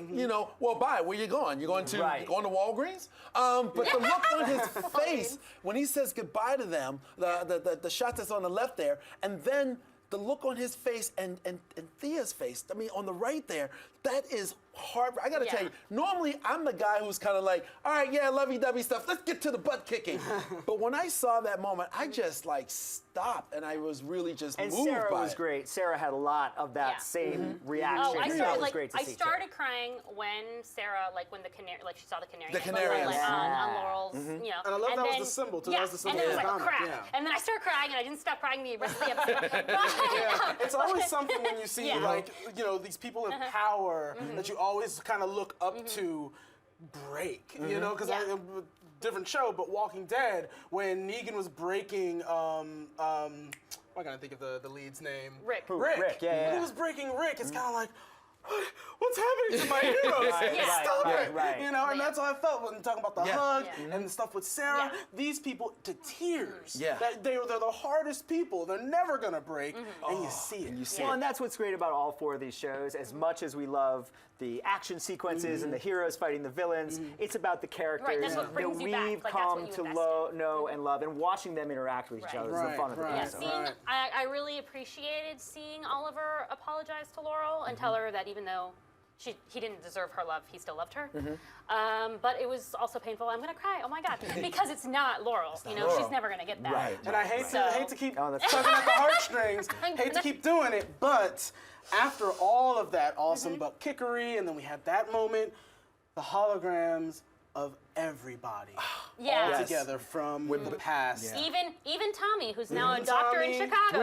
Speaker 2: well, bye. Where you going? You going to Walgreens? But the look on his face when he says goodbye to them, the shot that's on the left there, and then the look on his face and Thea's face, I mean, on the right there, that is hard. I gotta tell you, normally I'm the guy who's kind of like, all right, yeah, lovey-dovey stuff, let's get to the butt kicking. But when I saw that moment, I just stopped and I was really just
Speaker 4: And
Speaker 2: moved
Speaker 4: Sarah
Speaker 2: by
Speaker 4: was
Speaker 2: it.
Speaker 4: great. Sarah had a lot of that
Speaker 1: Yeah.
Speaker 4: same reaction.
Speaker 1: Oh, I
Speaker 4: That
Speaker 1: started
Speaker 4: was great to
Speaker 1: I
Speaker 4: see,
Speaker 1: started crying when Sarah, when the canary, she saw the canary.
Speaker 2: The
Speaker 1: necklace,
Speaker 2: canary,
Speaker 1: like,
Speaker 2: yes.
Speaker 1: on Laurel's,
Speaker 3: And I love that was the symbol, too. That
Speaker 1: Yeah,
Speaker 3: was the symbol
Speaker 1: and then it was
Speaker 3: of
Speaker 1: like
Speaker 3: the
Speaker 1: a
Speaker 3: comic,
Speaker 1: crack,
Speaker 3: yeah.
Speaker 1: and then I started crying, and I didn't stop crying the rest of the episode.
Speaker 3: It's always something when you see
Speaker 1: Yeah.
Speaker 3: these people in power that you always kind of look up to break, because
Speaker 1: Yeah.
Speaker 3: different show, but Walking Dead, when Negan was breaking, why can't I think of the lead's name?
Speaker 1: Rick.
Speaker 4: Rick, yeah,
Speaker 3: When
Speaker 4: yeah.
Speaker 3: he was breaking Rick, it's kind of like, what's happening to my heroes?
Speaker 1: Right,
Speaker 3: Stop
Speaker 4: right,
Speaker 3: it!
Speaker 4: right.
Speaker 3: And that's how I felt when talking about the
Speaker 2: Yeah.
Speaker 3: hug
Speaker 1: Yeah.
Speaker 3: and the stuff with Sarah.
Speaker 1: Yeah.
Speaker 3: These people to tears.
Speaker 2: Yeah.
Speaker 3: They're the hardest people. They're never gonna break, and you see it.
Speaker 2: And you see
Speaker 4: Well,
Speaker 2: it.
Speaker 4: and that's what's great about all four of these shows. As much as we love the action sequences and the heroes fighting the villains, it's about the characters
Speaker 1: Right, that's what brings you back.
Speaker 4: we've
Speaker 1: Like, that's what
Speaker 4: come
Speaker 1: you
Speaker 4: to
Speaker 1: invest in.
Speaker 4: know and love, and watching them interact with each
Speaker 1: Right.
Speaker 4: other is the fun of the
Speaker 3: Right,
Speaker 4: episode.
Speaker 3: right.
Speaker 1: I really appreciated seeing Oliver apologize to Laurel and tell her that even though he didn't deserve her love, he still loved her. But it was also painful. I'm gonna cry. Oh my God, because it's not Laurel.
Speaker 2: Laurel.
Speaker 1: She's never gonna get that.
Speaker 2: Right.
Speaker 3: And I hate to keep
Speaker 4: Oh, that's
Speaker 3: tugging at the heartstrings, hate to keep doing it, but after all of that awesome butt kickery, and then we had that moment, the holograms of everybody
Speaker 1: Yeah.
Speaker 3: all
Speaker 1: Yes.
Speaker 3: together from the past.
Speaker 1: Even Tommy, who's now a doctor in
Speaker 3: Tommy.
Speaker 1: Chicago.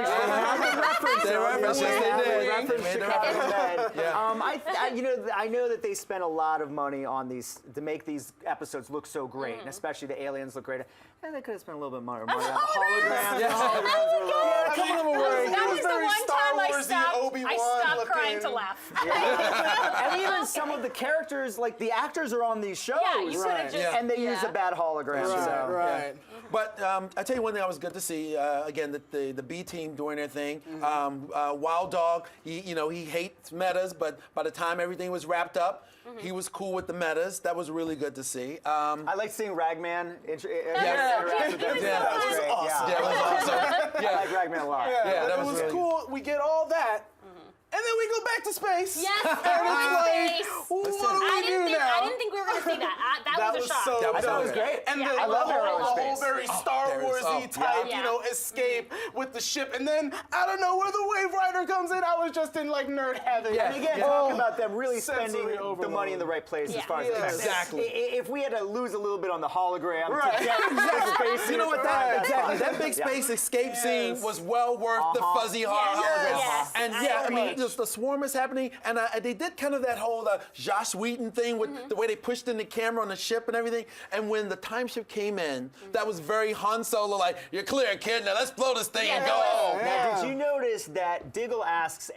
Speaker 2: They referenced, yes, they did.
Speaker 4: Reference
Speaker 2: Made the
Speaker 4: Chicago
Speaker 2: reference.
Speaker 4: Med. I know that they spent a lot of money on these to make these episodes look so great, and especially the aliens look great. And they could have spent a little bit more on the holograms.
Speaker 2: Yeah.
Speaker 4: The holograms were a little-
Speaker 2: A couple of them were.
Speaker 1: That was the
Speaker 3: very
Speaker 1: one
Speaker 3: Star
Speaker 1: time I
Speaker 3: Warsy,
Speaker 1: stopped
Speaker 3: Obi-Wan
Speaker 1: crying to
Speaker 3: looking.
Speaker 1: laugh.
Speaker 4: And even some of the characters, like the actors are on these shows.
Speaker 1: Yeah, you could have just.
Speaker 4: And they use a bad hologram. so.
Speaker 3: Right.
Speaker 2: But I tell you one thing I was good to see, again, the B team doing their thing. Wild Dog, he hates metas, but by the time everything was wrapped up, he was cool with the metas. That was really good to see.
Speaker 4: I like seeing Ragman.
Speaker 1: Yeah.
Speaker 4: Interact with them.
Speaker 1: He was
Speaker 4: That was
Speaker 1: so
Speaker 4: great.
Speaker 3: awesome.
Speaker 2: Yeah, that was awesome.
Speaker 4: I like Ragman a lot.
Speaker 2: Yeah, that
Speaker 3: it
Speaker 2: was
Speaker 3: was
Speaker 2: really
Speaker 3: cool. We get all that. And then we go back to space.
Speaker 1: Yes,
Speaker 3: And it's
Speaker 1: space.
Speaker 3: what do we do now?
Speaker 1: I didn't think we were going to see that. That was a shock.
Speaker 3: So
Speaker 2: That was
Speaker 4: That was
Speaker 2: Okay.
Speaker 4: great.
Speaker 3: And
Speaker 1: Yeah,
Speaker 3: the,
Speaker 1: I love
Speaker 3: the
Speaker 1: Arrow in
Speaker 3: whole
Speaker 4: space.
Speaker 3: very Star
Speaker 2: there it is.
Speaker 3: Warsy type,
Speaker 1: Yeah.
Speaker 3: escape with the ship. And then I don't know where the Wave Rider comes in. I was just in like nerd heaven.
Speaker 4: And again,
Speaker 2: Yeah.
Speaker 4: talk about them really
Speaker 3: Sensory
Speaker 4: spending the
Speaker 3: overload.
Speaker 4: money in the right place as
Speaker 1: Yeah.
Speaker 4: far as
Speaker 3: Yeah.
Speaker 4: effects.
Speaker 2: Exactly.
Speaker 4: If we had to lose a little bit on the hologram
Speaker 3: Right.
Speaker 4: to get the space
Speaker 2: You know what?
Speaker 4: that's
Speaker 2: Exactly.
Speaker 4: fine.
Speaker 2: That big
Speaker 4: Yeah.
Speaker 2: space escape scene was well worth the fuzzy hologram.
Speaker 1: Yes.
Speaker 2: And
Speaker 1: I
Speaker 2: I mean,
Speaker 1: agree.
Speaker 2: just the swarm is happening, and they did kind of that whole Joss Whedon thing with the way they pushed in the camera on the ship and everything. And when the time ship came in, that was very Han Solo, like, "You're clear, kid. Now let's blow this thing and
Speaker 1: Yeah,
Speaker 2: go."
Speaker 1: that was-
Speaker 4: Now, did you notice that Diggle asks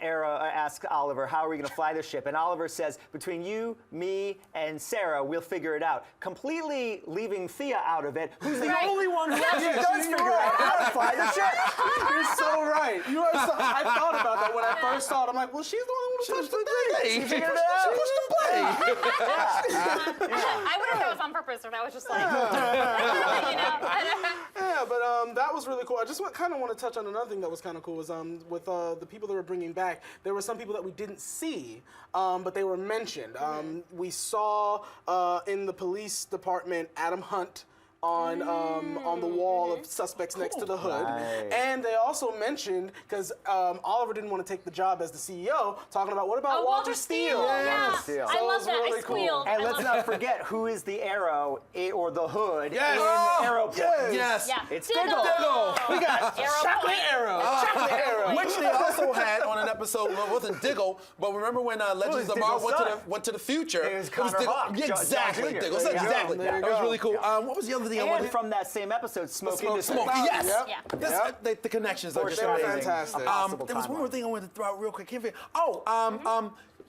Speaker 4: Oliver, how are we going to fly the ship? And Oliver says, between you, me, and Sarah, we'll figure it out. Completely leaving Thea out of it, who's the
Speaker 1: Right.
Speaker 4: only one who actually
Speaker 3: Yeah,
Speaker 4: does
Speaker 3: she's
Speaker 4: figure out how to fly the ship.
Speaker 3: You're so right. I thought about that when I first saw it. I'm like, well, she's the only one who touched the thing.
Speaker 2: She
Speaker 4: figured it
Speaker 2: pushed
Speaker 4: out.
Speaker 2: the play.
Speaker 1: I wonder if that was on purpose or that was just like,
Speaker 3: Yeah, but that was really cool. I just kind of want to touch on another thing that was kind of cool was with the people that were bringing back. There were some people that we didn't see, but they were mentioned. We saw in the police department Adam Hunt on the wall of suspects next to the hood.
Speaker 4: Right.
Speaker 3: And they also mentioned, because Oliver didn't want to take the job as the CEO, talking about what about Walter Steele?
Speaker 1: Yeah.
Speaker 4: Walter Steele.
Speaker 1: I
Speaker 3: So it
Speaker 1: love
Speaker 3: was
Speaker 1: that.
Speaker 3: really
Speaker 1: I
Speaker 3: cool.
Speaker 1: squealed.
Speaker 4: And
Speaker 1: I
Speaker 4: let's
Speaker 1: love
Speaker 4: not forget who is the arrow or the hood
Speaker 2: Yes.
Speaker 4: in
Speaker 2: Oh,
Speaker 4: Arrow Point.
Speaker 2: Yes.
Speaker 1: Yeah.
Speaker 4: It's
Speaker 1: Diggle.
Speaker 4: Diggle.
Speaker 3: We got
Speaker 1: Arrow
Speaker 3: chocolate
Speaker 1: point.
Speaker 3: arrow. Chocolate arrow.
Speaker 2: Which they also had on an episode, well, it wasn't Diggle, but remember when Legends
Speaker 4: was
Speaker 2: of Tomorrow
Speaker 4: Diggle's son.
Speaker 2: went to the future?
Speaker 4: It was Connor
Speaker 2: Diggle.
Speaker 4: Hawk,
Speaker 2: Yeah,
Speaker 4: John
Speaker 2: exactly,
Speaker 4: Jr.
Speaker 2: Diggle.
Speaker 4: There you go.
Speaker 2: Exactly.
Speaker 3: There you
Speaker 2: That was
Speaker 3: go.
Speaker 2: really cool. What was the other thing I
Speaker 4: And
Speaker 2: wanted?
Speaker 4: from that same episode, Smoke
Speaker 3: Smoke
Speaker 4: Industry.
Speaker 2: Smoke. Yes.
Speaker 3: Yep.
Speaker 1: Yeah.
Speaker 2: This,
Speaker 3: Yep.
Speaker 2: the connections are just
Speaker 3: They were
Speaker 2: amazing.
Speaker 3: fantastic.
Speaker 2: There was one more thing I wanted to throw out real quick.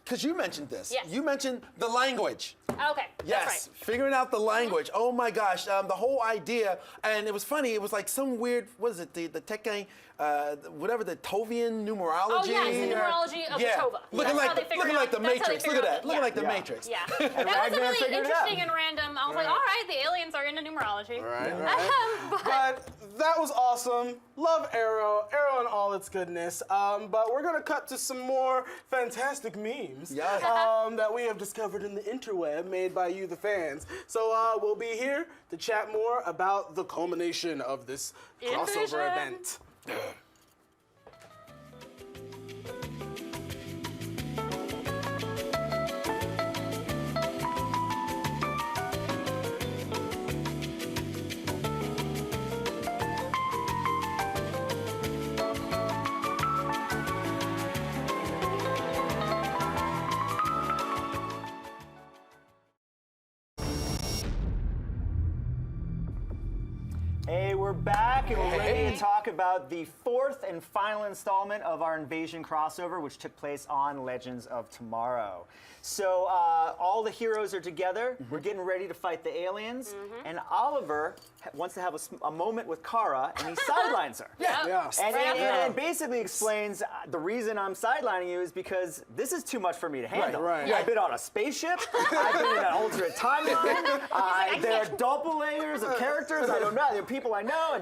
Speaker 2: Because you mentioned this.
Speaker 1: Yes.
Speaker 2: You mentioned the language.
Speaker 1: Okay.
Speaker 2: Yes,
Speaker 1: That's right.
Speaker 2: figuring out the language. Oh my gosh, the whole idea, and it was funny. It was like some weird, what is it, the Tekken, whatever, the Tovian numerology.
Speaker 1: Oh, yeah, it's the numerology of the Tova.
Speaker 2: Looking
Speaker 1: That's how they
Speaker 2: like
Speaker 1: figured
Speaker 2: the
Speaker 1: out- that's how they
Speaker 2: Matrix. Look at
Speaker 1: figured
Speaker 2: that.
Speaker 1: out
Speaker 2: Looking like the
Speaker 4: Yeah.
Speaker 2: Matrix.
Speaker 1: Yeah. That was a
Speaker 4: Ragman
Speaker 1: really
Speaker 4: figured it
Speaker 1: interesting
Speaker 4: out.
Speaker 1: and random. I was like, all right, the aliens are into numerology.
Speaker 3: Right.
Speaker 1: But
Speaker 3: But that was awesome. Love Arrow and all its goodness. But we're gonna cut to some more fantastic memes
Speaker 2: Yes.
Speaker 3: that we have discovered in the interweb, made by you, the fans. So we'll be here to chat more about the culmination of this crossover
Speaker 1: Invasion.
Speaker 3: event.
Speaker 4: Hey, we're back and we're ready
Speaker 2: Hey.
Speaker 4: to talk about the fourth and final installment of our Invasion crossover, which took place on Legends of Tomorrow. So all the heroes are together. We're getting ready to fight the aliens, and Oliver wants to have a moment with Kara, and he sidelines her.
Speaker 3: Yeah.
Speaker 4: And basically explains the reason I'm sidelining you is because this is too much for me to handle.
Speaker 3: right.
Speaker 4: I've been on a spaceship. I've been in an alternate timeline. There are
Speaker 1: can't.
Speaker 4: double layers of characters. I don't know. There are people I know,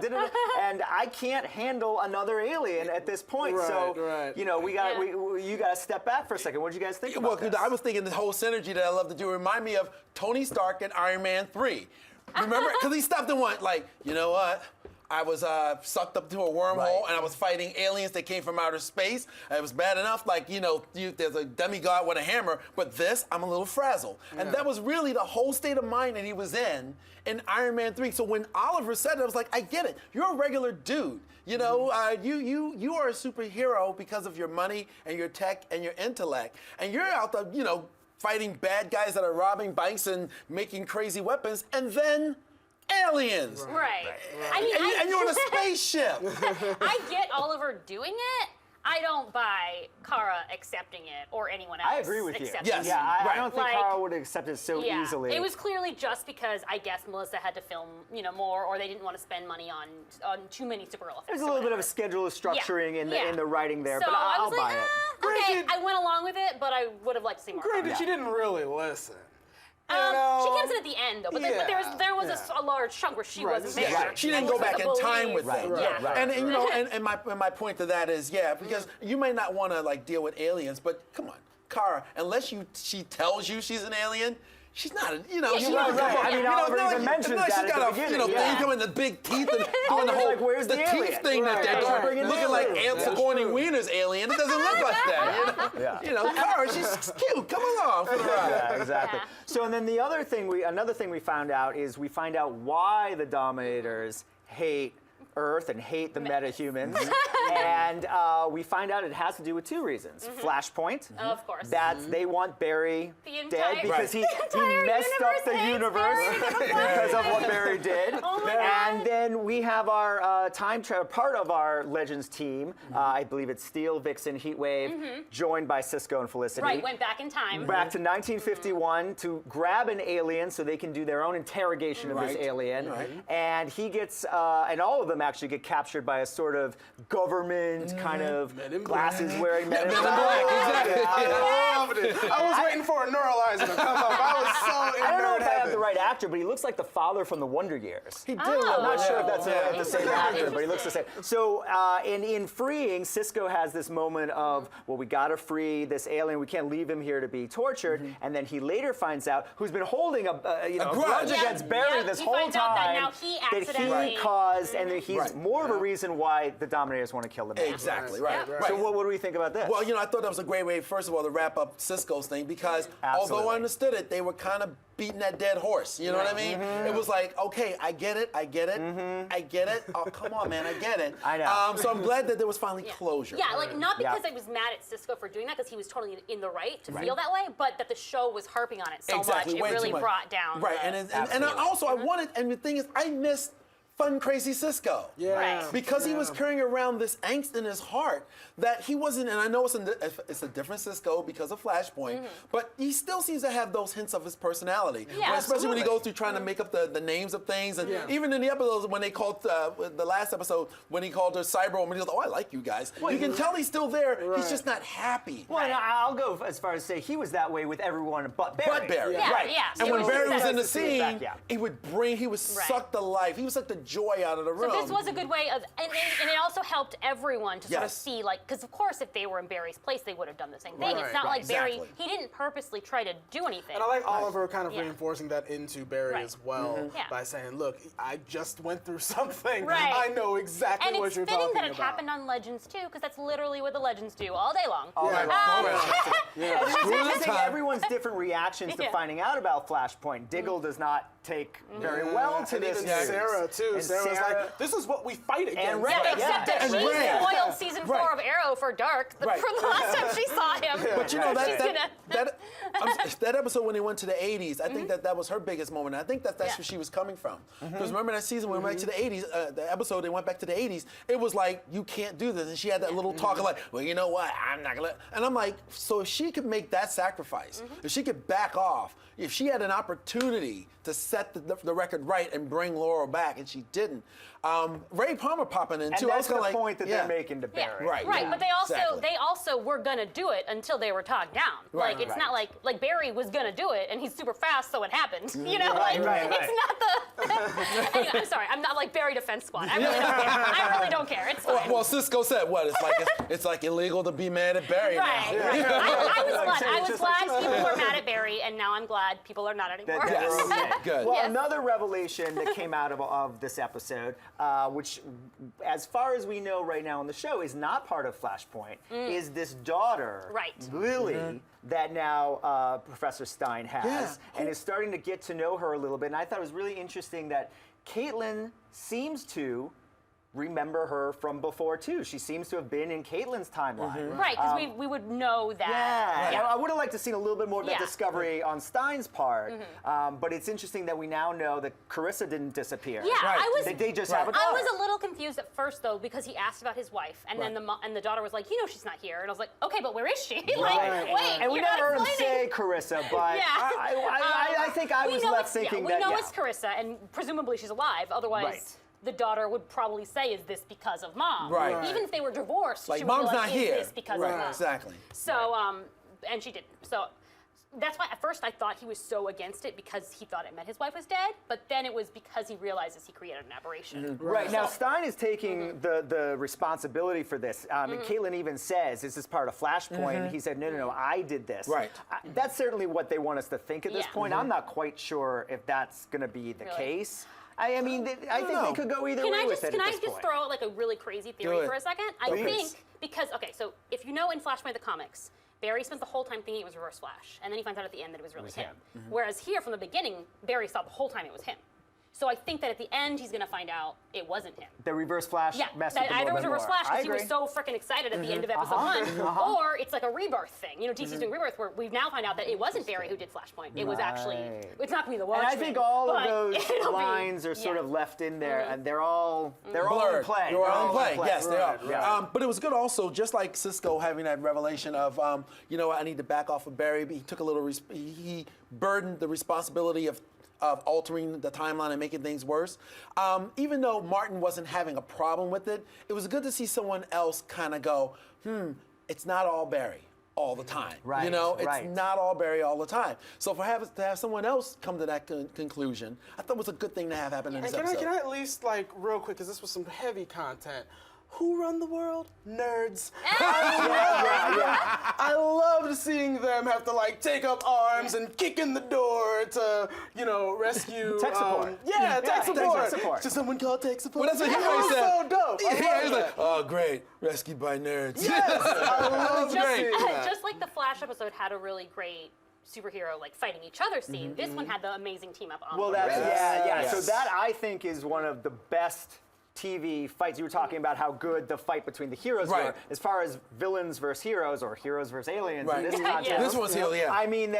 Speaker 4: and I can't handle another alien at this point. So
Speaker 3: Right.
Speaker 4: you know, you got to step back for a second. What did you guys think
Speaker 2: Well,
Speaker 4: about this?
Speaker 2: I was thinking the whole synergy that I love to do remind me of Tony Stark and Iron Man 3. Remember? Because he stopped and went, like, you know what? I was sucked up to a wormhole, and I was fighting aliens that came from outer space. It was bad enough, like, there's a demigod with a hammer, but this, I'm a little frazzled. And that was really the whole state of mind that he was in Iron Man 3. So when Oliver said it, I was like, I get it. You're a regular dude. You are a superhero because of your money and your tech and your intellect. And you're out there, fighting bad guys that are robbing banks and making crazy weapons, and then aliens.
Speaker 1: Right.
Speaker 2: And you're on a spaceship.
Speaker 1: I get Oliver doing it. I don't buy Kara accepting it or anyone else.
Speaker 4: I agree with you.
Speaker 1: accepting
Speaker 2: Yes.
Speaker 1: it.
Speaker 4: Yeah, I
Speaker 2: Right.
Speaker 4: don't think Kara would accept it so
Speaker 1: Yeah.
Speaker 4: easily.
Speaker 1: It was clearly just because I guess Melissa had to film, more, or they didn't want to spend money on too many Supergirl effects.
Speaker 4: There's a little bit of a schedule of structuring in the writing there,
Speaker 1: So
Speaker 4: but
Speaker 1: I
Speaker 4: I'll
Speaker 1: was
Speaker 4: buy
Speaker 1: like,
Speaker 4: it.
Speaker 1: okay,
Speaker 3: Granted-
Speaker 1: I went along with it, but I would have liked to see more.
Speaker 3: Granted, she didn't really listen.
Speaker 1: She comes in at the end though, but there was a large chunk where she wasn't there.
Speaker 2: Yeah, she didn't go back in time with them.
Speaker 4: Right.
Speaker 2: And my point to that is, because you may not want to deal with aliens, but come on, Kara, unless she tells you she's an alien. She's not,
Speaker 1: she's
Speaker 4: right. I mean, Oliver even mentions that
Speaker 2: she's
Speaker 4: at
Speaker 2: got
Speaker 4: the
Speaker 2: a,
Speaker 4: beginning.
Speaker 2: thing coming, the big teeth, and doing the whole,
Speaker 4: like, where's the
Speaker 2: teeth
Speaker 4: alien?
Speaker 2: thing that they're
Speaker 4: Right.
Speaker 2: doing,
Speaker 4: Bringing
Speaker 2: looking like
Speaker 4: aliens.
Speaker 2: Sigourney Weaver's alien. It doesn't look like that, Kara, she's cute. Come along for the ride.
Speaker 4: Yeah, exactly.
Speaker 1: Yeah.
Speaker 4: So, and then another thing we found out is we find out why the Dominators hate Earth and hate the metahumans. And we find out it has to do with two reasons. Flashpoint.
Speaker 1: Of course.
Speaker 4: That's they want Barry dead because he messed up the universe because of what Barry did.
Speaker 1: Oh my
Speaker 4: And
Speaker 1: God.
Speaker 4: then we have our time travel part of our Legends team. I believe it's Steel, Vixen, Heatwave, joined by Cisco and Felicity.
Speaker 1: Right, went back in time.
Speaker 4: Back to 1951 to grab an alien so they can do their own interrogation of this alien. And he gets, and all of them actually get captured by a sort of government kind of glasses wearing men in black.
Speaker 2: Exactly.
Speaker 3: I loved it. I was waiting for a neuralizer to come up. I was so in
Speaker 4: I don't know
Speaker 3: nerd
Speaker 4: if I have
Speaker 3: heaven.
Speaker 4: the right actor, but he looks like the father from the Wonder Years.
Speaker 2: He did.
Speaker 1: Oh.
Speaker 4: I'm not sure if that's
Speaker 2: Yeah.
Speaker 4: the same actor, but he looks the same. So in freeing, Cisco has this moment of, well, we gotta free this alien. We can't leave him here to be tortured. And then he later finds out who's been holding a grudge
Speaker 2: Yeah.
Speaker 4: against Barry this
Speaker 1: He
Speaker 4: whole
Speaker 1: finds out that
Speaker 4: time
Speaker 1: now he
Speaker 4: that
Speaker 1: accidentally-
Speaker 4: he caused, and that he's
Speaker 2: Right.
Speaker 4: more of a reason why the Dominators want to kill the man.
Speaker 2: Exactly, right.
Speaker 1: Yeah.
Speaker 2: right.
Speaker 4: So what do we think about this?
Speaker 2: Well, I thought that was a great way, first of all, to wrap up Cisco's thing, because although
Speaker 4: Absolutely.
Speaker 2: I understood it, they were kind of beating that dead horse. You know what I mean? It was like, okay, I get it. I get it. Oh, come on, man, I get it.
Speaker 4: I know.
Speaker 2: So I'm glad that there was finally closure.
Speaker 1: Yeah, not because
Speaker 4: Yeah.
Speaker 1: I was mad at Cisco for doing that, because he was totally in the right to feel that way, but that the show was harping on it so
Speaker 2: Exactly,
Speaker 1: much,
Speaker 2: way
Speaker 1: it
Speaker 2: too
Speaker 1: really
Speaker 2: much.
Speaker 1: brought down.
Speaker 2: Right,
Speaker 1: the-
Speaker 2: and I wanted, and the thing is, I missed fun, crazy Cisco.
Speaker 3: Yeah.
Speaker 1: Right.
Speaker 2: Because he was carrying around this angst in his heart that he wasn't, and I know it's a different Cisco because of Flashpoint, but he still seems to have those hints of his personality.
Speaker 1: Yeah,
Speaker 2: Especially when he
Speaker 3: absolutely.
Speaker 2: goes through trying to make up the names of things, and even in the episodes when they called, the last episode, when he called her Cyber, when he goes, oh, I like you guys. You can tell he's still there, he's just not happy.
Speaker 4: Well, and I'll go as far as say he was that way with everyone but Barry.
Speaker 2: But Barry,
Speaker 1: Yeah,
Speaker 2: right.
Speaker 1: yeah.
Speaker 2: And
Speaker 1: It
Speaker 2: when
Speaker 1: was
Speaker 2: Barry was
Speaker 1: just
Speaker 2: in the
Speaker 4: nice to see it
Speaker 2: scene,
Speaker 4: back, yeah.
Speaker 2: he would suck the life. He would suck the joy out of the room.
Speaker 1: So this was a good way of, and it also helped everyone to sort of
Speaker 2: Yes.
Speaker 1: see, because of course if they were in Barry's place, they would have done the same thing.
Speaker 3: Right,
Speaker 1: It's not
Speaker 2: right,
Speaker 1: like Barry,
Speaker 2: exactly.
Speaker 1: he didn't purposely try to do anything.
Speaker 3: And I like Oliver kind of
Speaker 1: Yeah.
Speaker 3: reinforcing that into Barry
Speaker 1: Right.
Speaker 3: as well
Speaker 1: Yeah.
Speaker 3: by saying, look, I just went through something.
Speaker 1: Right.
Speaker 3: I know exactly
Speaker 1: And
Speaker 3: what
Speaker 1: it's
Speaker 3: you're
Speaker 1: fitting
Speaker 3: talking
Speaker 1: that it
Speaker 3: about.
Speaker 1: happened on Legends too, because that's literally what the Legends do all day long.
Speaker 4: All right,
Speaker 3: Yeah.
Speaker 4: It's interesting everyone's different reactions to
Speaker 1: Yeah.
Speaker 4: finding out about Flashpoint. Diggle does not take very well to
Speaker 3: And
Speaker 4: this
Speaker 3: even
Speaker 4: news.
Speaker 3: Sarah, too.
Speaker 4: And
Speaker 3: Sarah's
Speaker 4: Sarah-
Speaker 3: like, this is what we fight against.
Speaker 4: And Ray,
Speaker 1: Yeah,
Speaker 4: yeah.
Speaker 1: except that
Speaker 2: And
Speaker 1: she
Speaker 2: Ray.
Speaker 1: spoiled season 4
Speaker 2: Right.
Speaker 1: of Arrow for Dark
Speaker 2: Right.
Speaker 1: from the last time she saw him.
Speaker 2: But
Speaker 1: She's
Speaker 2: that episode when they went to the 80s, I think that was her biggest moment. I think that's
Speaker 1: Yeah.
Speaker 2: where she was coming from. Because remember that season when we went back to the 80s, the episode they went back to the 80s, it was like, you can't do this. And she had that little talk of like, well, you know what, I'm not gonna. And I'm like, so if she could make that sacrifice, if she could back off, if she had an opportunity to set the record right and bring Laurel back, and she didn't. Ray Palmer popping in
Speaker 4: And
Speaker 2: too. I was
Speaker 4: that's the
Speaker 2: kinda like,
Speaker 4: point that they're making to
Speaker 1: Yeah,
Speaker 4: Barry.
Speaker 2: Right.
Speaker 1: Right, but they
Speaker 2: Exactly.
Speaker 1: also were gonna do it until they were talked down.
Speaker 2: Right,
Speaker 1: Like it's
Speaker 2: right.
Speaker 1: not like Barry was gonna do it and he's super fast, so it happened. You know,
Speaker 4: Right,
Speaker 1: like
Speaker 4: right,
Speaker 1: it's not the. Anyway, I'm sorry, I'm not like Barry defense squad. I really don't care. I really don't care. It's fine.
Speaker 2: Well, Cisco said, what? It's like illegal to be mad at Barry
Speaker 1: Right,
Speaker 2: now.
Speaker 1: right. I was glad. I was
Speaker 4: just
Speaker 1: glad
Speaker 4: like-
Speaker 1: people were mad at Barry, and now I'm glad people are not anymore.
Speaker 4: That we're okay.
Speaker 2: Good.
Speaker 4: Well,
Speaker 1: Yes.
Speaker 4: another revelation that came out of this episode, which, as far as we know right now on the show, is not part of Flashpoint, is this daughter,
Speaker 1: Right.
Speaker 4: Lily, that now Professor Stein has,
Speaker 2: Yeah.
Speaker 4: and is starting to get to know her a little bit. And I thought it was really interesting that Caitlin seems to remember her from before too. She seems to have been in Caitlin's timeline.
Speaker 1: Right, because we would know that.
Speaker 4: Yeah, I would have liked to seen a little bit more of that
Speaker 1: Yeah.
Speaker 4: discovery on Stein's part, but it's interesting that we now know that Carissa didn't disappear.
Speaker 1: Yeah,
Speaker 2: Right.
Speaker 1: I was.
Speaker 4: They just have a daughter.
Speaker 1: I was a little confused at first though because he asked about his wife, and then the daughter was like, she's not here, and I was like, okay, but where is she? Like, wait,
Speaker 4: And we
Speaker 1: you're
Speaker 4: never
Speaker 1: not
Speaker 4: heard him
Speaker 1: explaining.
Speaker 4: say Carissa, but
Speaker 1: Yeah.
Speaker 4: I think I
Speaker 1: We
Speaker 4: was
Speaker 1: know
Speaker 4: left
Speaker 1: it's-
Speaker 4: thinking
Speaker 1: we
Speaker 4: that.
Speaker 1: know it's Carissa, and presumably she's alive. Otherwise,
Speaker 4: Right.
Speaker 1: the daughter would probably say, "Is this because of mom?"
Speaker 2: Right.
Speaker 1: Even if they were divorced,
Speaker 2: Like,
Speaker 1: she would be
Speaker 2: mom's
Speaker 1: like,
Speaker 2: not
Speaker 1: "Is
Speaker 2: here."
Speaker 1: this because
Speaker 2: Right,
Speaker 1: of mom?"
Speaker 2: exactly.
Speaker 1: So, and she didn't. So. That's why at first I thought he was so against it because he thought it meant his wife was dead, but then it was because he realizes he created an aberration.
Speaker 4: Right, now Stein is taking the responsibility for this. And Caitlin even says, this is part of Flashpoint. And he said, no, I did this.
Speaker 2: Right.
Speaker 4: That's certainly what they want us to think at this
Speaker 1: Yeah.
Speaker 4: point. I'm not quite sure if that's going to be the
Speaker 1: Really?
Speaker 4: case. I mean, I think
Speaker 2: know.
Speaker 4: they could go either
Speaker 1: Can
Speaker 4: way
Speaker 1: I
Speaker 4: with
Speaker 1: just
Speaker 4: it
Speaker 1: can
Speaker 4: at
Speaker 1: I
Speaker 4: this
Speaker 1: just
Speaker 4: point.
Speaker 1: throw out like a really crazy
Speaker 2: Do
Speaker 1: theory
Speaker 2: it.
Speaker 1: for a second? I
Speaker 2: Please.
Speaker 1: think because so if you know in Flashpoint the comics, Barry spends the whole time thinking it was Reverse Flash, and then he finds out at the end that it was really him. Whereas here, from the beginning, Barry thought the whole time it was him. So I think that at the end he's gonna find out it wasn't him.
Speaker 4: The Reverse Flash
Speaker 1: Yeah,
Speaker 4: messed
Speaker 1: that
Speaker 4: with him a
Speaker 1: either
Speaker 4: little
Speaker 1: was
Speaker 4: bit
Speaker 1: Reverse
Speaker 4: more.
Speaker 1: Flash
Speaker 4: I
Speaker 1: because he was
Speaker 4: agree.
Speaker 1: so freaking excited at the end of episode one, or it's like a rebirth thing. DC's doing rebirth where we've now found out that it wasn't Barry who did Flashpoint. It was actually,
Speaker 4: Right.
Speaker 1: it's not gonna be the
Speaker 4: And
Speaker 1: Watchmen.
Speaker 4: I think all of
Speaker 1: but
Speaker 4: those
Speaker 1: it'll be-
Speaker 4: lines are sort
Speaker 1: yeah.
Speaker 4: of left in there, and they're all in
Speaker 2: Blurred.
Speaker 4: play.
Speaker 2: They're all in play. Yes, they are.
Speaker 4: Yeah.
Speaker 2: But it was good also, just like Cisco having that revelation of, I need to back off of Barry. But he took a little, he burdened the responsibility of altering the timeline and making things worse. Even though Martin wasn't having a problem with it, it was good to see someone else kind of go, it's not all Barry all the time.
Speaker 4: Right,
Speaker 2: It's
Speaker 4: right.
Speaker 2: not all Barry all the time. So to have someone else come to that conclusion, I thought was a good thing to have happen in this
Speaker 3: And
Speaker 2: episode.
Speaker 3: can I at least, like, real quick, because this was some heavy content. Who run the world? Nerds. I loved seeing them have to, like, take up arms and kick in the door to, rescue.
Speaker 4: Tech support.
Speaker 3: Tech support.
Speaker 4: tech support.
Speaker 3: Should someone call tech support?
Speaker 2: Well, that's what he
Speaker 3: That
Speaker 2: always
Speaker 3: was
Speaker 2: said.
Speaker 3: so dope. I
Speaker 2: Yeah,
Speaker 3: love
Speaker 2: he was like,
Speaker 3: that.
Speaker 2: oh, great, rescued by nerds.
Speaker 3: Yes, I love
Speaker 2: great.
Speaker 3: seeing that.
Speaker 1: Just like the Flash episode had a really great superhero like fighting each other scene, this one had the amazing team up on
Speaker 4: Well,
Speaker 1: the
Speaker 4: that's
Speaker 1: roof.
Speaker 4: yeah. So
Speaker 2: Yes.
Speaker 4: that I think is one of the best TV fights. You were talking about how good the fight between the heroes
Speaker 2: Right.
Speaker 4: were, as far as villains versus heroes or heroes versus aliens
Speaker 2: Right.
Speaker 4: in this
Speaker 1: Yeah.
Speaker 4: contest.
Speaker 2: This one's heel, yeah.
Speaker 4: I mean,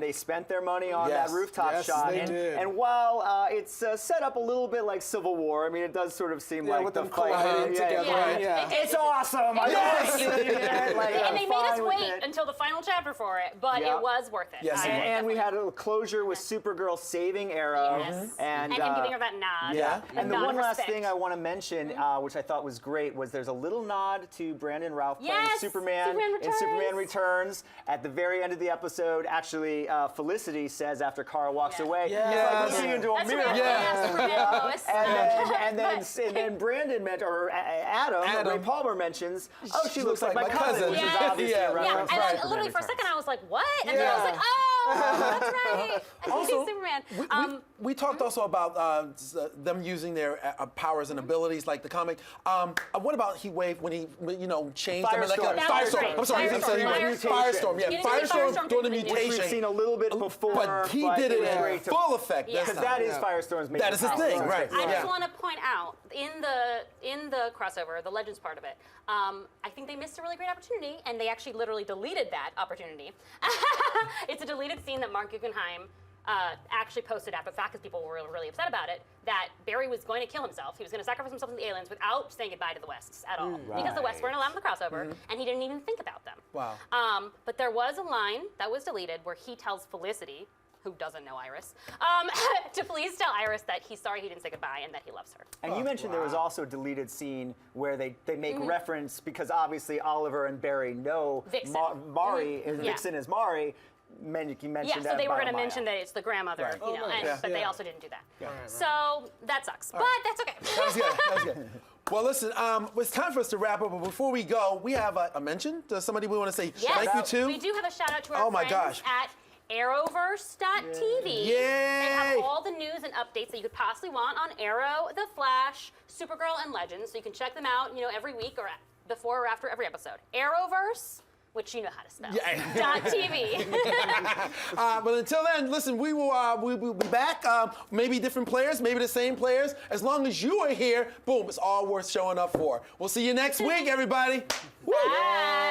Speaker 4: they spent their money on
Speaker 2: Yes.
Speaker 4: that rooftop
Speaker 3: Yes,
Speaker 4: shot,
Speaker 3: they
Speaker 4: and,
Speaker 3: did.
Speaker 4: and while it's set up a little bit like Civil War, I mean, it does sort of seem like
Speaker 3: with
Speaker 4: the
Speaker 3: them
Speaker 4: fight.
Speaker 3: colliding together.
Speaker 1: Yeah.
Speaker 3: Yeah.
Speaker 4: It's awesome. I
Speaker 1: Yes.
Speaker 4: love seeing it. Like,
Speaker 1: And
Speaker 4: I'm
Speaker 1: they made us
Speaker 4: fine with
Speaker 1: wait
Speaker 4: it.
Speaker 1: until the final chapter for it, but
Speaker 4: Yeah.
Speaker 1: it was worth it.
Speaker 2: Yes, it was.
Speaker 4: And we had a closure with Supergirl saving Arrow,
Speaker 1: Yes.
Speaker 4: and
Speaker 1: him giving her that nod.
Speaker 2: Yeah.
Speaker 4: And the
Speaker 1: nod of
Speaker 4: one last
Speaker 1: respect.
Speaker 4: thing I want to mention, which I thought was great, was there's a little nod to Brandon Routh playing
Speaker 1: Yes,
Speaker 4: Superman
Speaker 1: Superman
Speaker 4: in Superman
Speaker 1: Returns.
Speaker 4: Returns. At the very end of the episode, actually, Felicity says after Kara walks
Speaker 1: Yeah.
Speaker 4: away,
Speaker 3: Yes.
Speaker 4: it's like looking into a
Speaker 1: That's
Speaker 4: mirror.
Speaker 1: right. Yeah, Superman Lois.
Speaker 4: And then Brandon Adam, Ray Palmer mentions, oh, she looks like my cousin, which is
Speaker 1: Yeah.
Speaker 4: obviously
Speaker 2: Yeah.
Speaker 4: a
Speaker 1: Yeah,
Speaker 4: reference
Speaker 1: and
Speaker 4: to
Speaker 1: I
Speaker 4: Superman
Speaker 1: literally for a
Speaker 4: Returns.
Speaker 1: second I was like, what? And then I was like, oh, that's right. I think he's Superman.
Speaker 2: We talked also about them using their powers and abilities, like the comic. What about Heat Wave when he, changed the molecular
Speaker 4: Firestorm.
Speaker 1: That was
Speaker 2: Firestorm?
Speaker 1: great.
Speaker 2: I'm sorry,
Speaker 1: Firestorm.
Speaker 2: Firestorm. Yeah,
Speaker 1: You didn't see
Speaker 2: Firestorm
Speaker 1: Firestorm
Speaker 2: doing the
Speaker 1: doing the
Speaker 2: mutation.
Speaker 4: Which we've seen a little bit before,
Speaker 2: but he did it
Speaker 4: was
Speaker 2: in
Speaker 4: great to-
Speaker 2: full effect
Speaker 1: Yeah.
Speaker 2: this
Speaker 4: Because
Speaker 2: time.
Speaker 4: that is Firestorm's main
Speaker 2: That is his
Speaker 4: power.
Speaker 2: thing, right?
Speaker 1: I
Speaker 2: Yeah.
Speaker 1: just want to point out in the crossover, the Legends part of it, I think they missed a really great opportunity, and they actually literally deleted that opportunity. It's a deleted scene that Mark Guggenheim actually posted after the fact, because people were really upset about it, that Barry was going to kill himself. He was going to sacrifice himself to the aliens without saying goodbye to the Wests at all. Because the Wests weren't allowed in the crossover, and he didn't even think about them.
Speaker 2: Wow.
Speaker 1: But there was a line that was deleted where he tells Felicity, who doesn't know Iris, to please tell Iris that he's sorry he didn't say goodbye and that he loves her.
Speaker 4: And you mentioned there was also a deleted scene where they make reference, because obviously Oliver and Barry know
Speaker 1: Vixen.
Speaker 4: Mari,
Speaker 1: Yeah.
Speaker 4: Vixen is Mari. You mentioned
Speaker 1: Yeah, so
Speaker 4: that
Speaker 1: they were
Speaker 4: about
Speaker 1: going to
Speaker 4: Maya.
Speaker 1: mention that it's the grandmother,
Speaker 2: Right.
Speaker 1: you know,
Speaker 3: Oh, nice.
Speaker 1: and,
Speaker 3: Yeah.
Speaker 1: but they
Speaker 3: Yeah.
Speaker 1: also didn't do that.
Speaker 3: Right.
Speaker 1: So that sucks, but that's okay.
Speaker 2: That was good. That was good. Well, listen, it's time for us to wrap up, but before we go, we have a mention to somebody we want to say
Speaker 1: Yes,
Speaker 2: thank you to.
Speaker 1: we do have a shout out to our
Speaker 2: Oh, my
Speaker 1: friends
Speaker 2: gosh.
Speaker 1: at Arrowverse Arrowverse.tv.
Speaker 2: Yay!
Speaker 1: They have all the news and updates that you could possibly want on Arrow, The Flash, Supergirl, and Legends. So you can check them out, every week or before or after every episode. Arrowverse, which you know how to spell.
Speaker 2: Yeah.
Speaker 1: .tv.
Speaker 2: But until then, listen, we'll be back. Maybe different players, maybe the same players. As long as you are here, boom, it's all worth showing up for. We'll see you next week, everybody. Woo.
Speaker 1: Bye.